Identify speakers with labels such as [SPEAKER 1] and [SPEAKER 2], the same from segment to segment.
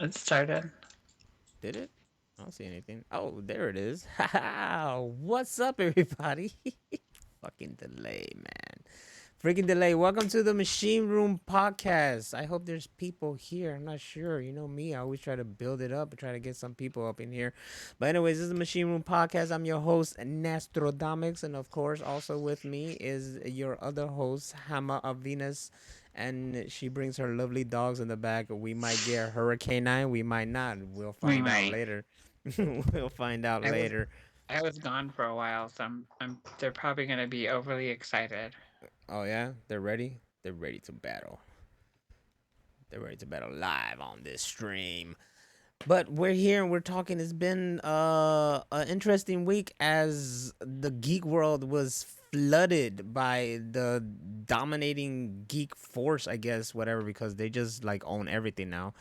[SPEAKER 1] It started.
[SPEAKER 2] Did it? I don't see anything. Oh, there it is. What's up, everybody? Fucking delay, man. Freaking delay. Welcome to the Machine Room Podcast. I hope there's people here. I'm not sure. You know me. I always try to build it up and try to get some people up in here. But anyways, this is the Machine Room Podcast. I'm your host, Nastrodomix. And of course, also with me is your other host, Hama of Venus. And she brings her lovely dogs in the back. We might get Hurricane 9. We might not. We'll
[SPEAKER 1] We
[SPEAKER 2] find out
[SPEAKER 1] might.
[SPEAKER 2] later. We'll find out
[SPEAKER 1] I was
[SPEAKER 2] later.
[SPEAKER 1] I was gone for a while, so they're probably gonna be overly excited.
[SPEAKER 2] Oh, yeah? They're ready? They're ready to battle. They're ready to battle live on this stream. But we're here and we're talking. It's been an interesting week as the geek world was flooded by the dominating geek force, I guess, whatever, because they just like own everything now.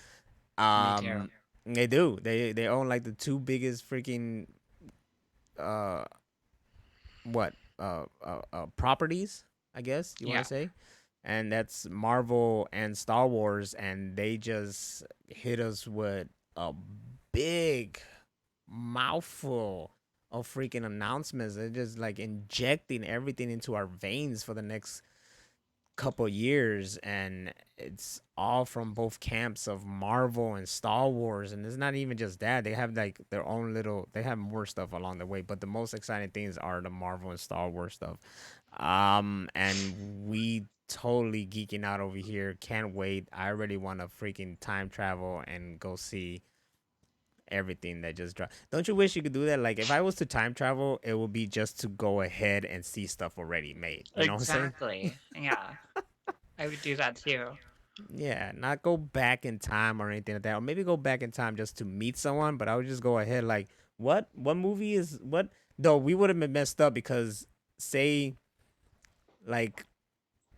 [SPEAKER 1] They do.
[SPEAKER 2] They do. They own like the two biggest freaking uh what properties, I guess you want to
[SPEAKER 1] Yeah.
[SPEAKER 2] say, and that's Marvel and Star Wars, and they just hit us with a big mouthful of freaking announcements. They're just like injecting everything into our veins for the next couple years, and it's all from both camps of Marvel and Star Wars. And it's not even just that, they have like their own little, they have more stuff along the way, but the most exciting things are the Marvel and Star Wars stuff. And we totally geeking out over here, can't wait. I already want to freaking time travel and go see everything that just dropped. Don't you wish you could do that? Like if I was to time travel, it would be just to go ahead and see stuff already made, you know what I'm saying?
[SPEAKER 1] Exactly. Yeah. I would do that too.
[SPEAKER 2] Yeah, not go back in time or anything like that. Or maybe go back in time just to meet someone, but I would just go ahead like, what movie is what? Though we would have been messed up because say like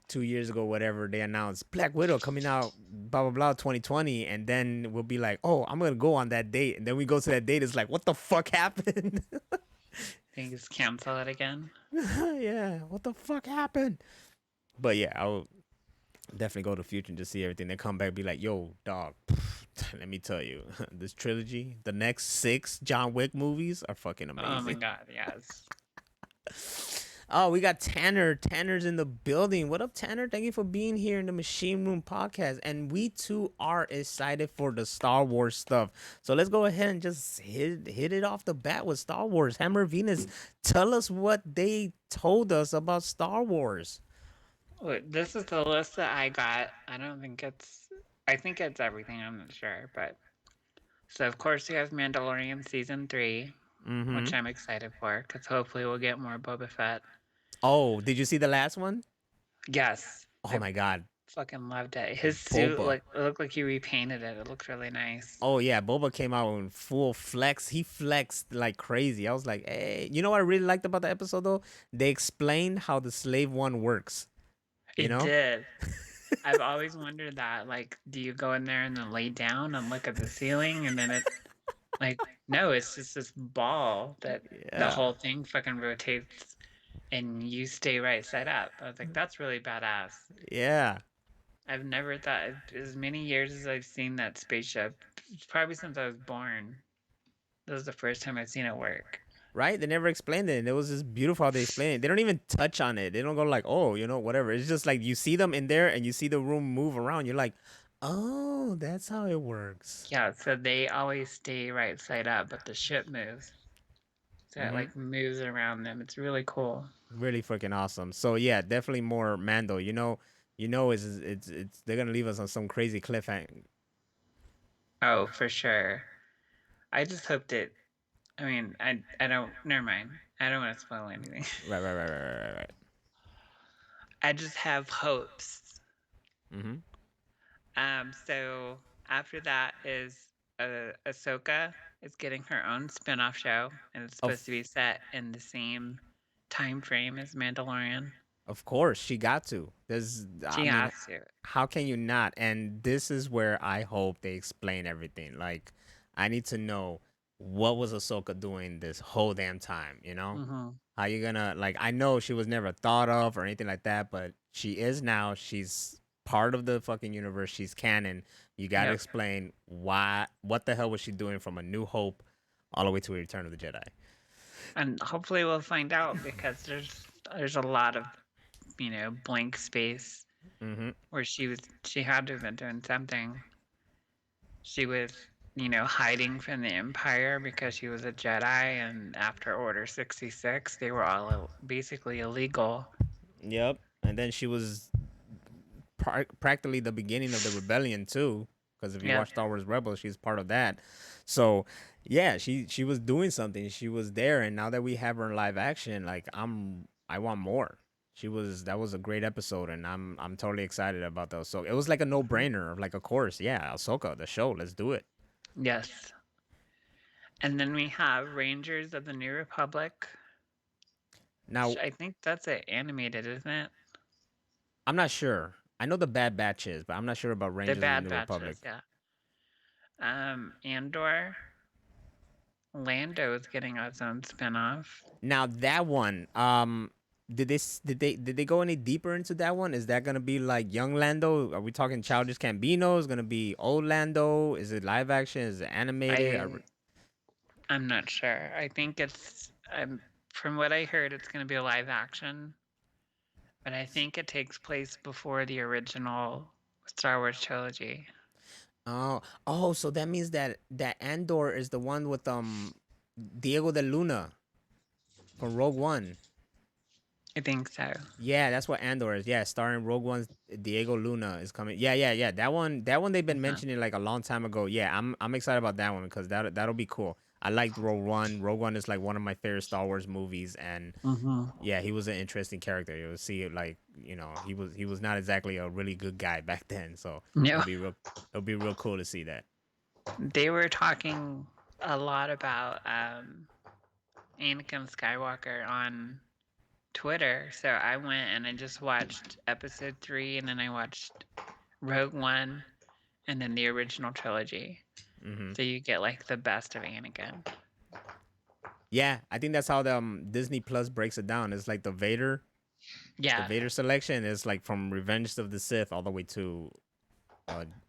[SPEAKER 2] 2 years ago, whatever, they announced Black Widow coming out, blah blah blah, 2020, and then we'll be like, oh, I'm gonna go on that date, and then we go to that date, it's like, what the fuck happened?
[SPEAKER 1] Things cancel it again.
[SPEAKER 2] Yeah, what the fuck happened? But yeah, I'll definitely go to the future and just see everything. Then come back and be like, yo, dog, let me tell you, this trilogy, the next 6 John Wick movies are fucking
[SPEAKER 1] Oh my
[SPEAKER 2] amazing.
[SPEAKER 1] god, yes.
[SPEAKER 2] Oh, we got Tanner. Tanner's in the building. What up, Tanner? Thank you for being here in the Machine Room Podcast. And we too are excited for the Star Wars stuff. So let's go ahead and just hit it off the bat with Star Wars. Hammer Venus, tell us what they told us about Star Wars.
[SPEAKER 1] Wait, this is the list that I got. I think it's everything, I'm not sure, but so of course you have Mandalorian season 3,
[SPEAKER 2] Mm-hmm.
[SPEAKER 1] which I'm excited for, because hopefully we'll get more Boba Fett.
[SPEAKER 2] Oh, did you see the last one?
[SPEAKER 1] Yes.
[SPEAKER 2] Oh
[SPEAKER 1] I
[SPEAKER 2] my God,
[SPEAKER 1] fucking loved it. His suit,
[SPEAKER 2] Boba.
[SPEAKER 1] like, it looked like he repainted it. It looked really nice.
[SPEAKER 2] Oh yeah, Boba came out in full flex. He flexed like crazy. I was like, hey, you know what I really liked about the episode though? They explained how the slave one works. You
[SPEAKER 1] It
[SPEAKER 2] know?
[SPEAKER 1] did. I've always wondered that. Like, do you go in there and then lay down and look at the ceiling and then like, no, it's just this ball that the
[SPEAKER 2] Yeah.
[SPEAKER 1] whole thing fucking rotates and you stay right side up. I was like, that's really badass.
[SPEAKER 2] Yeah.
[SPEAKER 1] I've never thought, as many years as I've seen that spaceship, probably since I was born, this was the first time I've seen it work.
[SPEAKER 2] Right? They never explained it. And it was just beautiful how they explained it. They don't even touch on it. They don't go like, oh, whatever. It's just like you see them in there and you see the room move around. You're like, oh, that's how it works.
[SPEAKER 1] Yeah, so they always stay right side up, but the ship moves. So it
[SPEAKER 2] Mm-hmm.
[SPEAKER 1] like moves around them. It's really cool.
[SPEAKER 2] Really freaking awesome. So yeah, definitely more Mando. It's they're gonna leave us on some crazy cliffhanger.
[SPEAKER 1] Oh, for sure. I just hoped it. I mean, I don't. Never mind. I don't want to spoil anything.
[SPEAKER 2] Right, right, right, right, right, right, right.
[SPEAKER 1] I just have hopes.
[SPEAKER 2] Mm-hmm.
[SPEAKER 1] So after that is Ahsoka is getting her own spin-off show, and it's supposed to
[SPEAKER 2] Of
[SPEAKER 1] be set in the same time frame as Mandalorian.
[SPEAKER 2] of course, she got to. I
[SPEAKER 1] She
[SPEAKER 2] mean,
[SPEAKER 1] has to.
[SPEAKER 2] how can you not? And this is where I hope they explain everything. Like, I need to know what was Ahsoka doing this whole damn time.
[SPEAKER 1] Hmm.
[SPEAKER 2] How you gonna like? I know she was never thought of or anything like that, but she is now. She's part of the fucking universe. She's canon. You got to
[SPEAKER 1] Yep.
[SPEAKER 2] explain why. What the hell was she doing from A New Hope all the way to Return of the Jedi?
[SPEAKER 1] And hopefully we'll find out because there's a lot of, blank space
[SPEAKER 2] Mm-hmm.
[SPEAKER 1] where she had to have been doing something. She was, hiding from the Empire because she was a Jedi, and after Order 66, they were all basically illegal.
[SPEAKER 2] Yep. And then she was practically the beginning of the rebellion too, because if you
[SPEAKER 1] Yep.
[SPEAKER 2] watch Star Wars Rebels, she's part of that. So yeah, she was doing something. She was there, and now that we have her in live action, like I want more. That was a great episode, and I'm totally excited about those. So it was like a no
[SPEAKER 1] Mhm.
[SPEAKER 2] brainer, like of course, yeah, Ahsoka, the show, let's do it.
[SPEAKER 1] Yes. And then we have Rangers of the New Republic, which
[SPEAKER 2] Now
[SPEAKER 1] I think that's animated, isn't it?
[SPEAKER 2] I'm not sure. I know the Bad Batch is, but I'm not sure about
[SPEAKER 1] The
[SPEAKER 2] Rangers of the
[SPEAKER 1] Bad
[SPEAKER 2] New Republic.
[SPEAKER 1] Batches, yeah. Andor, Lando is getting its own spinoff.
[SPEAKER 2] Now that one, did they go any deeper into that one? Is that gonna be like young Lando? Are we talking Childish Gambino? Is gonna be old Lando? Is it live action? Is it animated?
[SPEAKER 1] I'm not sure. I think from what I heard, it's going to be a live action, but I think it takes place before the original Star Wars trilogy.
[SPEAKER 2] Oh, so that means that Andor is the one with Diego de Luna from Rogue One.
[SPEAKER 1] I think so.
[SPEAKER 2] Yeah, that's what Andor is. Yeah, starring Rogue One's Diego Luna is coming. Yeah. That one they've been
[SPEAKER 1] Mhm.
[SPEAKER 2] mentioning like a long time ago. Yeah, I'm excited about that one because that'll be cool. I liked Rogue One. Rogue One is like one of my favorite Star Wars movies, and
[SPEAKER 1] Mhm.
[SPEAKER 2] yeah, he was an interesting character. You'll see it like he was not exactly a really good guy back then. So
[SPEAKER 1] No,
[SPEAKER 2] it'll be real cool to see that.
[SPEAKER 1] they were talking a lot about Anakin Skywalker on Twitter, so I went and I just watched Episode 3, and then I watched Rogue One, and then the original trilogy.
[SPEAKER 2] Hmm.
[SPEAKER 1] So you get like the best of Anakin.
[SPEAKER 2] Yeah, I think that's how the Disney Plus breaks it down. It's like the
[SPEAKER 1] Yeah,
[SPEAKER 2] Vader selection is like from Revenge of the Sith all the way to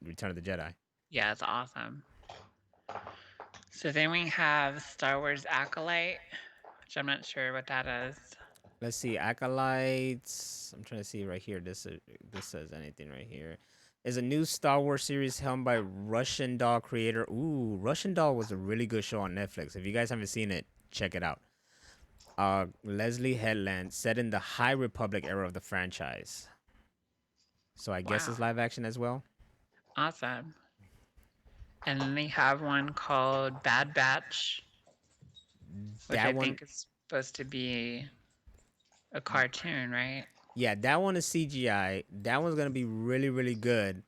[SPEAKER 2] Return of the Jedi.
[SPEAKER 1] yeah, it's awesome. So then we have Star Wars Acolyte, which I'm not sure what that is.
[SPEAKER 2] Let's see, Acolytes. I'm trying to see right here. This says anything right here. Is a new Star Wars series helmed by Russian Doll creator. Ooh, Russian Doll was a really good show on Netflix. If you guys haven't seen it, check it out. Leslie Headland, set in the High Republic era of the franchise. So I guess
[SPEAKER 1] Wow,
[SPEAKER 2] it's live action as well.
[SPEAKER 1] awesome. And then they have one called Bad Batch, which I
[SPEAKER 2] That one,
[SPEAKER 1] think is supposed to be a cartoon, right?
[SPEAKER 2] yeah, that one is CGI. That one's gonna be really, really good.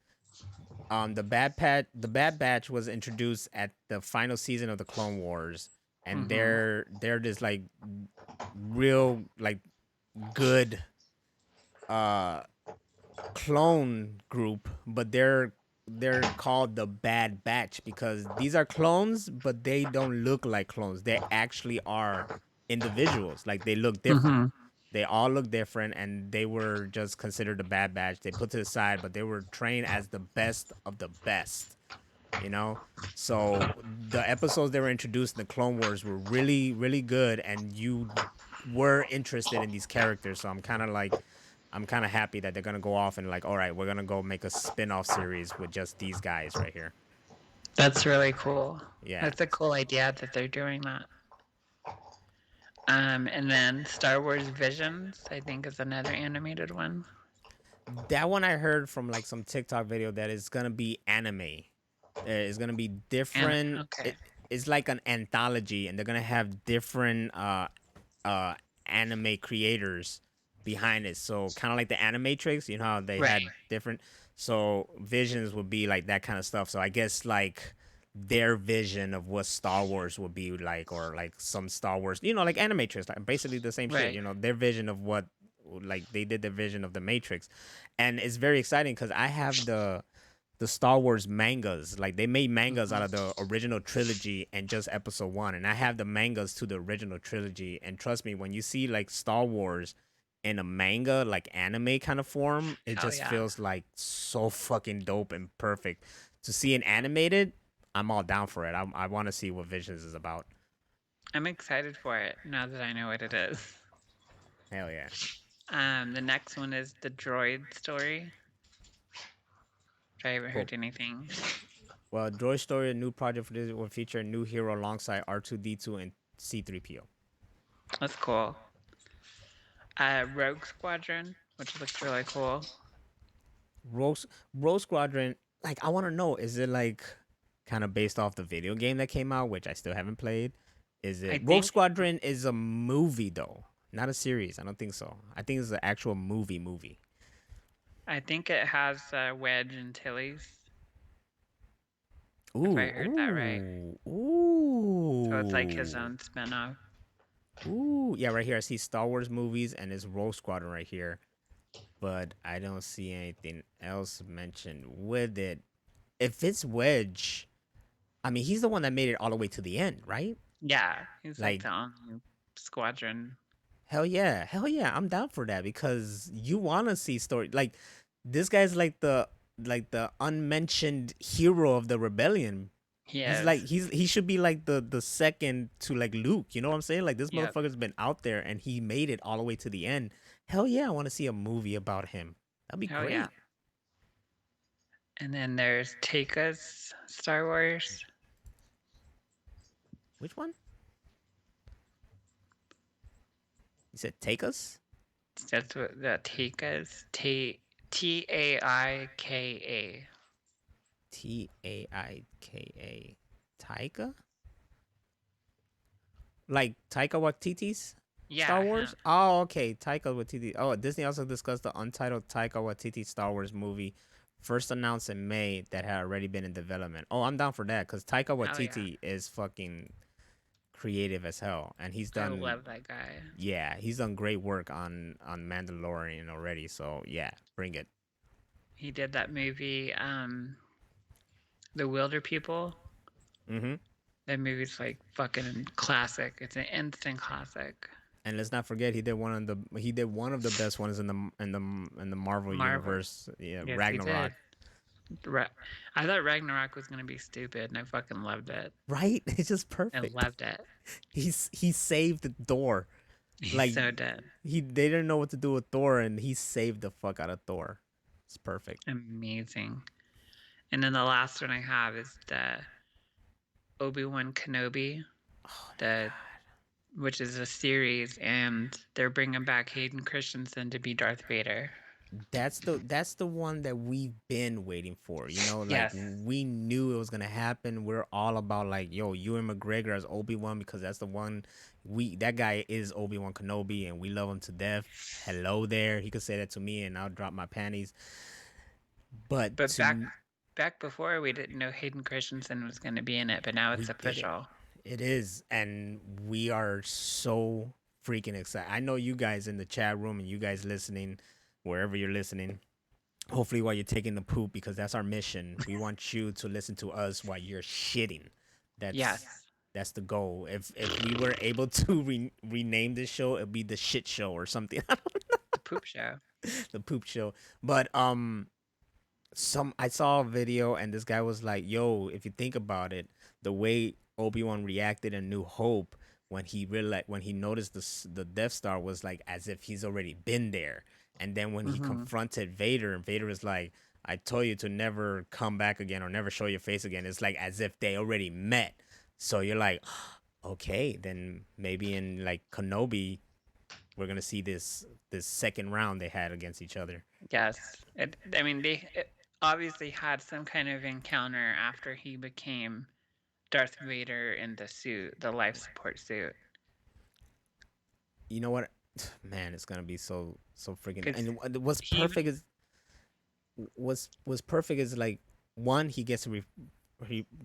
[SPEAKER 2] The Bad Batch was introduced at the final season of the Clone Wars, and
[SPEAKER 1] Mm-hmm.
[SPEAKER 2] they're just like real like good uh clone group, but they're called the Bad Batch because these are clones, but they don't look like clones. They actually are individuals. Like they look different.
[SPEAKER 1] Mm-hmm.
[SPEAKER 2] They all look different, and they were just considered the Bad Batch. They put to the side, but they were trained as the best of the best. You know, so the episodes they were introduced in the Clone Wars were really, really good, and you were interested in these characters. So I'm kind of happy that they're gonna go off and like, all right, we're gonna go make a spin-off series with just these guys right here.
[SPEAKER 1] That's really cool.
[SPEAKER 2] Yeah,
[SPEAKER 1] That's a cool idea that they're doing that. And then Star Wars Visions, I think, is another animated one.
[SPEAKER 2] that one I heard from like some TikTok video that is gonna be anime. It's gonna be
[SPEAKER 1] And
[SPEAKER 2] different.
[SPEAKER 1] okay.
[SPEAKER 2] It's like an anthology, and they're gonna have different uh anime creators behind it. So kind of like the Animatrix, you know how they
[SPEAKER 1] Right.
[SPEAKER 2] had different. So visions would be like that kind of stuff. So I guess like their vision of what Star Wars would be like, or like some Star Wars, like Animatrix, like basically the same shit.
[SPEAKER 1] Right.
[SPEAKER 2] Their vision of what, like they did the vision of the Matrix, and it's very exciting because I have the Star Wars mangas. Like they made mangas out
[SPEAKER 1] Mm-hmm.
[SPEAKER 2] of the original trilogy and just episode one. And I have the mangas to the original trilogy. And trust me, when you see like Star Wars in a manga like anime kind of form, it
[SPEAKER 1] Hell
[SPEAKER 2] just
[SPEAKER 1] yeah.
[SPEAKER 2] feels like so fucking dope and perfect. To see it animated, I'm all down for it. I want to see what Visions is about.
[SPEAKER 1] I'm excited for it now that I know what it is.
[SPEAKER 2] Hell yeah.
[SPEAKER 1] The next one is the droid story, which I haven't
[SPEAKER 2] Cool.
[SPEAKER 1] heard anything.
[SPEAKER 2] Well, Droid Story, a new project for this will feature a new hero alongside R2D2 and C3PO.
[SPEAKER 1] That's cool. Rogue Squadron, which looks really cool.
[SPEAKER 2] Rose Rose Squadron, like I want to know, is it like kind of based off the video game that came out, which I still haven't played? Is
[SPEAKER 1] I
[SPEAKER 2] it Rogue
[SPEAKER 1] think
[SPEAKER 2] Squadron is a movie though, not a series? I don't think so. I think it's an actual movie.
[SPEAKER 1] I think it has Wedge and Tilly's, if I
[SPEAKER 2] Ooh,
[SPEAKER 1] heard that right.
[SPEAKER 2] ooh,
[SPEAKER 1] So it's like his
[SPEAKER 2] ooh,
[SPEAKER 1] own spin-off.
[SPEAKER 2] ooh. Yeah, right here I see Star Wars movies and it's Rogue Squadron right here, but I don't see anything else mentioned with it. If it's Wedge, I mean he's the one that made it all the way to the end, right?
[SPEAKER 1] Yeah, he's like
[SPEAKER 2] Like
[SPEAKER 1] the only squadron.
[SPEAKER 2] hell yeah, I'm down for that because you want to see story like this guy's like the unmentioned hero of the rebellion.
[SPEAKER 1] He
[SPEAKER 2] He's like
[SPEAKER 1] is.
[SPEAKER 2] he should be like the second to like Luke. You know what I'm saying? Like this
[SPEAKER 1] Yep.
[SPEAKER 2] motherfucker's been out there and he made it all the way to the end. Hell yeah, I want to see a movie about him. That'd be
[SPEAKER 1] Oh yeah.
[SPEAKER 2] great.
[SPEAKER 1] And then there's Taika's Star Wars.
[SPEAKER 2] Which one? You said take us?
[SPEAKER 1] That's what the Taika's Taika.
[SPEAKER 2] Taika. Taika? Like Taika Waititi's Star
[SPEAKER 1] Yeah,
[SPEAKER 2] Wars?
[SPEAKER 1] him.
[SPEAKER 2] Oh, okay. Taika Waititi. Oh, Disney also discussed the untitled Taika Waititi Star Wars movie, first announced in May, that had already been in development. Oh, I'm down for that because Taika
[SPEAKER 1] Hell yeah.
[SPEAKER 2] Waititi is fucking creative as hell, and he's
[SPEAKER 1] I
[SPEAKER 2] done.
[SPEAKER 1] love that guy.
[SPEAKER 2] Yeah, he's done great work on Mandalorian already. So yeah, bring it.
[SPEAKER 1] He did that movie, The Wilder People.
[SPEAKER 2] Mm-hmm.
[SPEAKER 1] That movie's like fucking classic. It's an instant classic.
[SPEAKER 2] And let's not forget he did one of the best ones in the Marvel
[SPEAKER 1] Marvel.
[SPEAKER 2] universe. Yeah,
[SPEAKER 1] Yes, he
[SPEAKER 2] Ragnarok.
[SPEAKER 1] did. Ra- I thought Ragnarok was gonna be stupid, and I fucking loved it.
[SPEAKER 2] Right? It's just
[SPEAKER 1] I
[SPEAKER 2] perfect.
[SPEAKER 1] loved it.
[SPEAKER 2] He saved Thor.
[SPEAKER 1] He's
[SPEAKER 2] Like
[SPEAKER 1] so dead.
[SPEAKER 2] they didn't know what to do with Thor, and he saved the fuck out of Thor. It's perfect.
[SPEAKER 1] Amazing. And then the last one I have is the Obi-Wan Kenobi,
[SPEAKER 2] Oh my
[SPEAKER 1] the
[SPEAKER 2] god.
[SPEAKER 1] which is a series, and they're bringing back Hayden Christensen to be Darth Vader.
[SPEAKER 2] That's the one that we've been waiting for. You know, like
[SPEAKER 1] Yes.
[SPEAKER 2] we knew it was gonna happen. We're all about like, yo, Ewan McGregor as Obi-Wan because that's the one we that guy is Obi-Wan Kenobi and we love him to death. Hello there. He could say that to me and I'll drop my panties. But
[SPEAKER 1] But back
[SPEAKER 2] to
[SPEAKER 1] back before we didn't know Hayden Christensen was going to be in it, but now it's
[SPEAKER 2] we did it.
[SPEAKER 1] official.
[SPEAKER 2] It is, and we are so freaking excited. I know you guys in the chat room and you guys listening, wherever you're listening. Hopefully, while you're taking the poop, because that's our mission. We want you to listen to us while you're shitting. That's
[SPEAKER 1] Yes.
[SPEAKER 2] that's the goal. If we were able to rename this show, it'd be the shit show or something.
[SPEAKER 1] The poop show.
[SPEAKER 2] The poop show. But I saw a video and this guy was like, "Yo, if you think about it, the way Obi-Wan reacted in New Hope when he realized when he noticed the Death Star was like as if he's already been there. And then when he
[SPEAKER 1] Hmm.
[SPEAKER 2] confronted Vader and Vader is like, "I told you to never come back again or never show your face again." It's like as if they already met. So you're like, "Okay, then maybe in like Kenobi we're going to see this second round they had against each other."
[SPEAKER 1] Yes. I mean, they obviously had some kind of encounter after he became Darth Vader in the suit, the life support suit.
[SPEAKER 2] You know what? Man, it's gonna be so freaking.
[SPEAKER 1] Because
[SPEAKER 2] And what's
[SPEAKER 1] he,
[SPEAKER 2] perfect is what's perfect is like one he gets to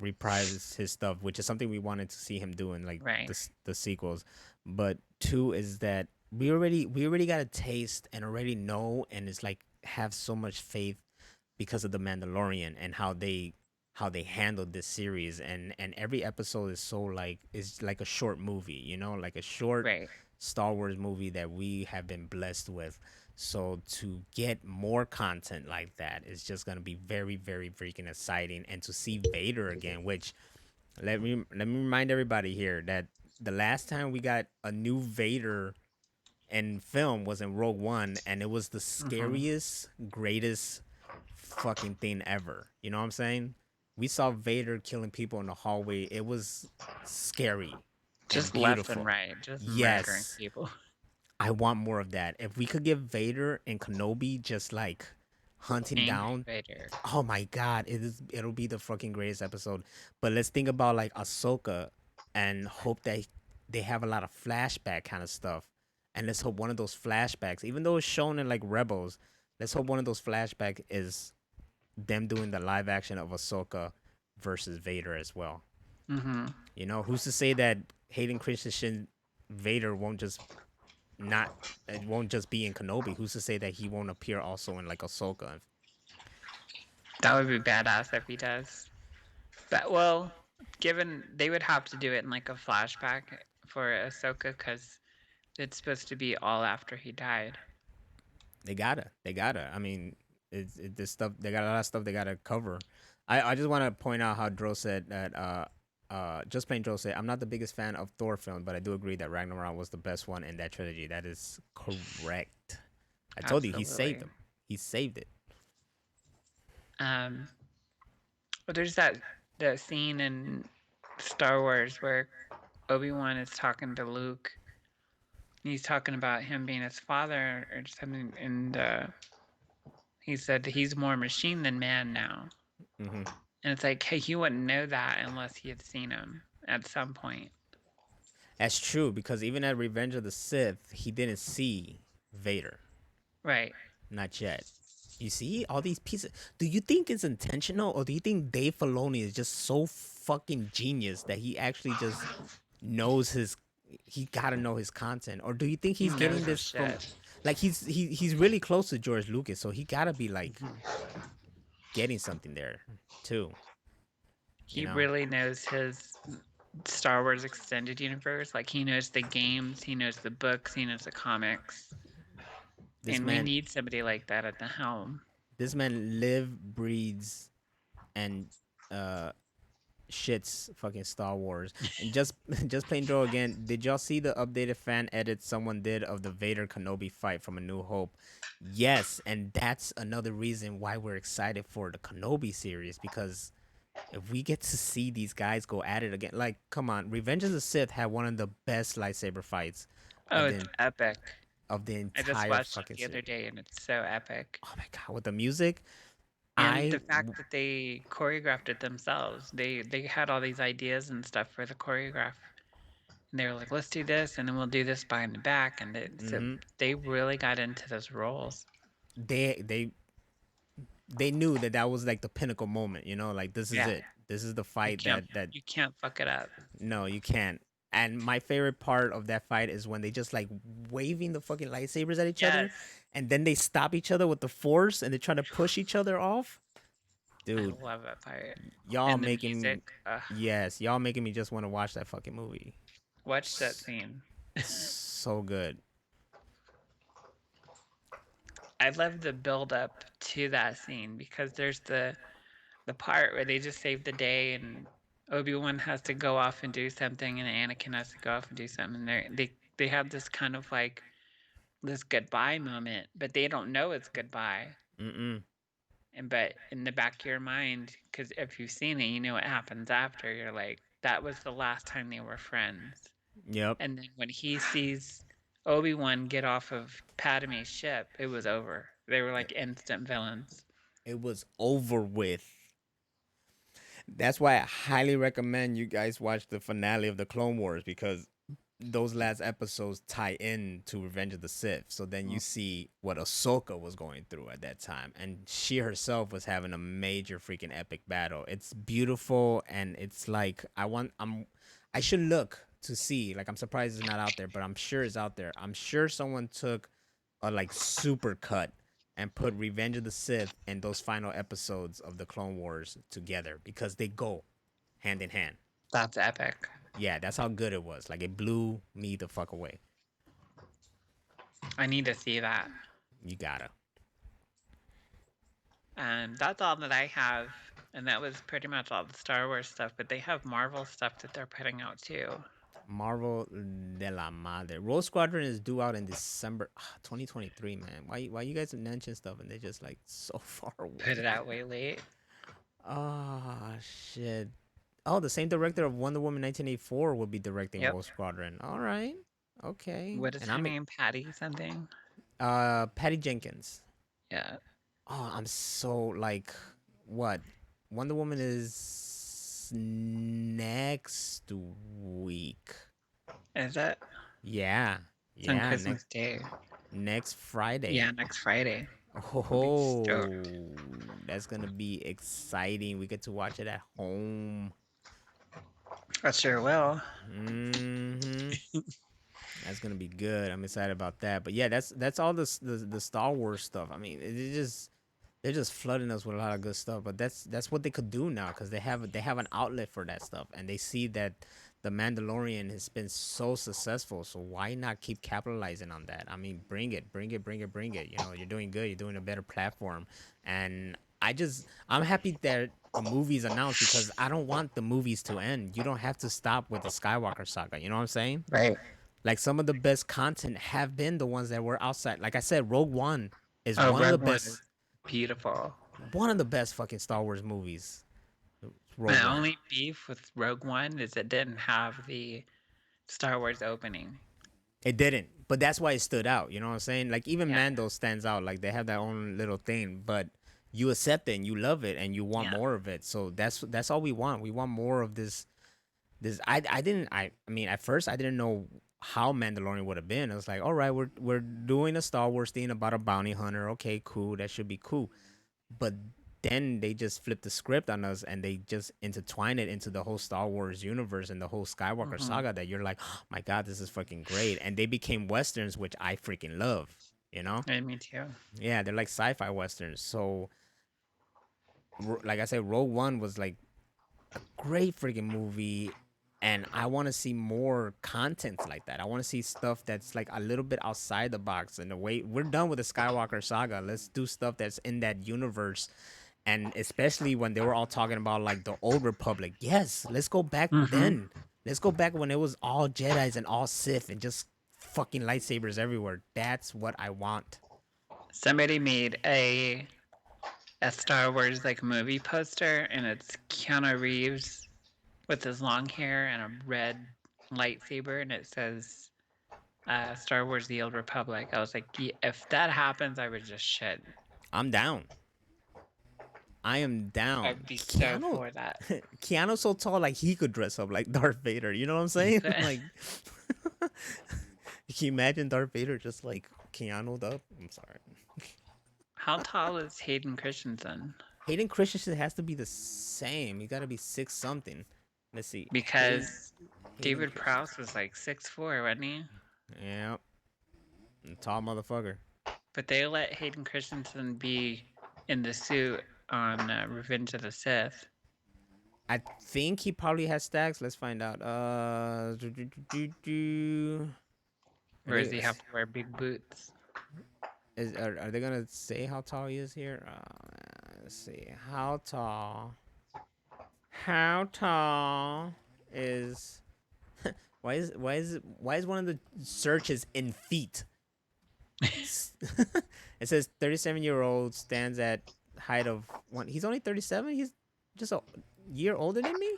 [SPEAKER 2] reprise his stuff, which is something we wanted to see him doing like
[SPEAKER 1] right.
[SPEAKER 2] the sequels. But two is that we already got a taste and already know, and it's like have so much faith because of the Mandalorian and how they handled this series, and every episode is so like is like a short movie, you know, like a short
[SPEAKER 1] Right.
[SPEAKER 2] Star Wars movie that we have been blessed with. So to get more content like that is just gonna be very, very freaking exciting. And to see Vader again, which let me remind everybody here that the last time we got a new Vader in film was in Rogue One, and it was the
[SPEAKER 1] Hmm.
[SPEAKER 2] scariest, greatest fucking thing ever. You know what I'm saying? We saw Vader killing people in the hallway. It was scary and
[SPEAKER 1] Just left and
[SPEAKER 2] beautiful.
[SPEAKER 1] right, just murdering
[SPEAKER 2] Yes,
[SPEAKER 1] people.
[SPEAKER 2] I want more of that. If we could give Vader and Kenobi just like hunting
[SPEAKER 1] Angry
[SPEAKER 2] down,
[SPEAKER 1] Vader.
[SPEAKER 2] oh my god, it'll be the fucking greatest episode. But let's think about like Ahsoka and hope that they have a lot of flashback kind of stuff. And let's hope one of those flashbacks, even though it's shown in like Rebels, let's hope one of those flashback is them doing the live action of Ahsoka versus Vader as well.
[SPEAKER 1] Hmm.
[SPEAKER 2] You know, who's to say that Hayden Christensen Vader won't just not it won't just be in Kenobi? Who's to say that he won't appear also in like Ahsoka?
[SPEAKER 1] That would be badass if he does. But well, given they would have to do it in like a flashback for Ahsoka because it's supposed to be all after he died.
[SPEAKER 2] They gotta. I mean, this stuff. They got a lot of stuff they gotta cover. I just want to point out how Dro said that. Just plain Dro said, I'm not the biggest fan of Thor film, but I do agree that Ragnarok was the best one in that trilogy. That is correct. I told you he saved
[SPEAKER 1] Absolutely.
[SPEAKER 2] him. He saved it.
[SPEAKER 1] Um, but there's that scene in Star Wars where Obi-Wan is talking to Luke. He's talking about him being his father or something, and he said he's more machine than man now.
[SPEAKER 2] Hmm.
[SPEAKER 1] And it's like, hey, he wouldn't know that unless he had seen him at some point.
[SPEAKER 2] That's true because even at Revenge of the Sith, he didn't see Vader.
[SPEAKER 1] Right.
[SPEAKER 2] Not yet. You see all these pieces. Do you think it's intentional, or do you think Dave Filoni is just so fucking genius that he actually just knows his? He gotta know his content, or do you think
[SPEAKER 1] He
[SPEAKER 2] he's getting
[SPEAKER 1] knows his
[SPEAKER 2] this from?
[SPEAKER 1] shit.
[SPEAKER 2] Like he's really close to George Lucas, so he gotta be like
[SPEAKER 1] Mhm.
[SPEAKER 2] getting something there too. You
[SPEAKER 1] He
[SPEAKER 2] know,
[SPEAKER 1] really knows his Star Wars extended universe. Like he knows the games, he knows the books, he knows the comics.
[SPEAKER 2] this
[SPEAKER 1] And we
[SPEAKER 2] man,
[SPEAKER 1] need somebody like that at the helm.
[SPEAKER 2] this man live, breathes, and uh shits fucking Star Wars. And just just plain Joe again, did y'all see the updated fan edit someone did of the Vader Kenobi fight from A New Hope? Yes, and that's another reason why we're excited for the Kenobi series, because if we get to see these guys go at it again, like come on, Revenge of the Sith had one of the best lightsaber fights
[SPEAKER 1] Oh,
[SPEAKER 2] of
[SPEAKER 1] it's epic.
[SPEAKER 2] the
[SPEAKER 1] I just
[SPEAKER 2] entire
[SPEAKER 1] watched it
[SPEAKER 2] fucking
[SPEAKER 1] the other
[SPEAKER 2] series.
[SPEAKER 1] day and it's so epic.
[SPEAKER 2] Oh my god, with the music,
[SPEAKER 1] And
[SPEAKER 2] I
[SPEAKER 1] the fact that they choreographed it themselves. They had all these ideas and stuff for the choreograph. And they were like, let's do this and then we'll do this behind the back and so
[SPEAKER 2] mhm,
[SPEAKER 1] they really got into those roles.
[SPEAKER 2] they they knew that that was like the pinnacle moment, you know, like this is
[SPEAKER 1] Yeah.
[SPEAKER 2] it, this is the
[SPEAKER 1] You
[SPEAKER 2] fight
[SPEAKER 1] can't
[SPEAKER 2] that
[SPEAKER 1] you can't fuck it up.
[SPEAKER 2] no, you can't. And my favorite part of that fight is when they just like waving the fucking lightsabers at each other,
[SPEAKER 1] Yes.
[SPEAKER 2] and then they stop each other with the force and they try to push each other off.
[SPEAKER 1] I
[SPEAKER 2] Dude,
[SPEAKER 1] love that part.
[SPEAKER 2] y'all
[SPEAKER 1] And the music.
[SPEAKER 2] making yes, y'all making me just want to watch that fucking movie.
[SPEAKER 1] Watch that scene.
[SPEAKER 2] So good.
[SPEAKER 1] I love the build up to that scene because there's the part where they just save the day and Obi-Wan has to go off and do something and Anakin has to go off and do something. And they have this kind of like this goodbye moment, but they don't know it's goodbye.
[SPEAKER 2] Mm-mm.
[SPEAKER 1] And but in the back of your mind, because if you've seen it, you know what happens after. You're like, that was the last time they were friends.
[SPEAKER 2] Yep.
[SPEAKER 1] And then when he sees Obi-Wan get off of Padme's ship, it was over. They were like instant villains.
[SPEAKER 2] It was over with. That's why I highly recommend you guys watch the finale of the Clone Wars, because those last episodes tie in to Revenge of the Sith. So then you see what Ahsoka was going through at that time, and she herself was having a major freaking epic battle. It's beautiful, and it's like I should look to see. Like I'm surprised it's not out there, but I'm sure it's out there. I'm sure someone took a like super cut and put Revenge of the Sith and those final episodes of the Clone Wars together, because they go hand in hand.
[SPEAKER 1] That's epic.
[SPEAKER 2] Yeah, that's how good it was. Like it blew me the fuck away.
[SPEAKER 1] I need to see that.
[SPEAKER 2] You gotta.
[SPEAKER 1] And that's all that I have. And that was pretty much all the Star Wars stuff, but they have Marvel stuff that they're putting out too.
[SPEAKER 2] Marvel de la Madre. Rogue Squadron is due out in December 2023, man. Why you guys mention stuff and they're just like so far
[SPEAKER 1] Put
[SPEAKER 2] away?
[SPEAKER 1] it out way late.
[SPEAKER 2] Oh shit. Oh, the same director of Wonder Woman 1984 will be directing
[SPEAKER 1] Yep.
[SPEAKER 2] Rogue Squadron. All right. Okay.
[SPEAKER 1] What is
[SPEAKER 2] And
[SPEAKER 1] her
[SPEAKER 2] I'm
[SPEAKER 1] name? Patty something?
[SPEAKER 2] Patty Jenkins.
[SPEAKER 1] Yeah.
[SPEAKER 2] Oh, I'm so like what? Wonder Woman is next week.
[SPEAKER 1] Is it?
[SPEAKER 2] Yeah.
[SPEAKER 1] It's on
[SPEAKER 2] Yeah,
[SPEAKER 1] Christmas Day.
[SPEAKER 2] next Friday.
[SPEAKER 1] Yeah, next Friday. I'll be stoked.
[SPEAKER 2] Oh, that's gonna be exciting. We get to watch it at home.
[SPEAKER 1] I sure will.
[SPEAKER 2] Hmm. That's gonna be good. I'm excited about that. But yeah, that's all the Star Wars stuff. I mean, it just they're just flooding us with a lot of good stuff. But that's what they could do now because they have an outlet for that stuff, and they see that the Mandalorian has been so successful. So why not keep capitalizing on that? I mean, bring it, bring it, bring it, bring it. You know, you're doing good. You're doing a better platform, and I'm happy that a movie's announced because I don't want the movies to end. You don't have to stop with the Skywalker saga. You know what I'm saying?
[SPEAKER 1] Right.
[SPEAKER 2] Like some of the best content have been the ones that were outside. Like I said, Rogue One is
[SPEAKER 1] Oh, Rogue One is beautiful.
[SPEAKER 2] one of the best fucking Star Wars movies. Rogue
[SPEAKER 1] My
[SPEAKER 2] One.
[SPEAKER 1] only beef with Rogue One is it didn't have the Star Wars opening.
[SPEAKER 2] It didn't, but that's why it stood out. You know what I'm saying? Like even
[SPEAKER 1] Yeah.
[SPEAKER 2] Mando stands out. Like they have their own little thing, but you accept it and you love it and you want
[SPEAKER 1] Yeah.
[SPEAKER 2] more of it. So that's all we want. We want more of this. I mean at first I didn't know how Mandalorian would have been. I was like, all right, we're doing a Star Wars thing about a bounty hunter. Okay, cool. That should be cool. But then they just flipped the script on us and they just intertwine it into the whole Star Wars universe and the whole Skywalker
[SPEAKER 1] Hmm.
[SPEAKER 2] saga that you're like, oh my God, this is fucking great. And they became Westerns, which I freaking love, you know?
[SPEAKER 1] And me too.
[SPEAKER 2] Yeah, they're like sci fi Westerns. So, like I said, Rogue One was like a great freaking movie. And I want to see more content like that. I want to see stuff that's like a little bit outside the box. In a way, we're done with the Skywalker saga. Let's do stuff that's in that universe, and especially when they were all talking about like the old republic. Yes, let's go back
[SPEAKER 1] Hmm.
[SPEAKER 2] then. Let's go back when it was all Jedis and all Sith and just fucking lightsabers everywhere. That's what I want.
[SPEAKER 1] Somebody made a Star Wars like movie poster, and it's Keanu Reeves with his long hair and a red lightsaber, and it says Star Wars: The Old Republic. I was like, "Yeah, if that happens, I would just shit.
[SPEAKER 2] I'm down. I am down.
[SPEAKER 1] I'd be so
[SPEAKER 2] Keanu
[SPEAKER 1] for that.
[SPEAKER 2] Keanu's so tall like he could dress up like Darth Vader. You know what I'm
[SPEAKER 1] He
[SPEAKER 2] saying?
[SPEAKER 1] could.
[SPEAKER 2] Like can you imagine Darth Vader just like Keanu'd up? I'm sorry.
[SPEAKER 1] How tall is Hayden Christensen?
[SPEAKER 2] Hayden Christensen has to be the same. He got to be six something. Let's see.
[SPEAKER 1] Because
[SPEAKER 2] Hayden
[SPEAKER 1] David
[SPEAKER 2] Christensen.
[SPEAKER 1] Prowse was like 6'4", wasn't he?
[SPEAKER 2] Yeah, tall motherfucker.
[SPEAKER 1] But they let Hayden Christensen be in the suit on Revenge of the Sith.
[SPEAKER 2] I think he probably has stacks. Let's find out. Are
[SPEAKER 1] Or does
[SPEAKER 2] they,
[SPEAKER 1] he have to wear big boots?
[SPEAKER 2] are they gonna say how tall he is here? Let's see. How tall? How tall is? Why is one of the searches in feet? It says 37-year-old stands at height of one. He's only 37. He's just a year older than me.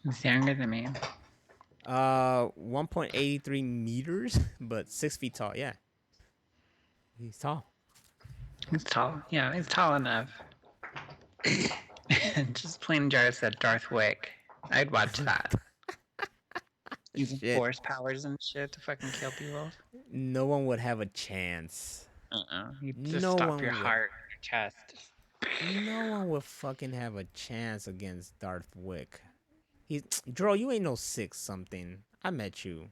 [SPEAKER 1] He's younger than me.
[SPEAKER 2] 1.83 meters, but 6 feet tall. Yeah, he's tall.
[SPEAKER 1] He's tall. Yeah, he's tall enough. Just plain Jar said Darth Wick. I'd watch that. Using
[SPEAKER 2] Shit,
[SPEAKER 1] force powers and shit to fucking kill people.
[SPEAKER 2] no one would have a chance.
[SPEAKER 1] You just
[SPEAKER 2] No
[SPEAKER 1] stop your
[SPEAKER 2] one would.
[SPEAKER 1] heart in your chest.
[SPEAKER 2] No one would fucking have a chance against Darth Wick. He's Dro. You ain't no six something. I met you.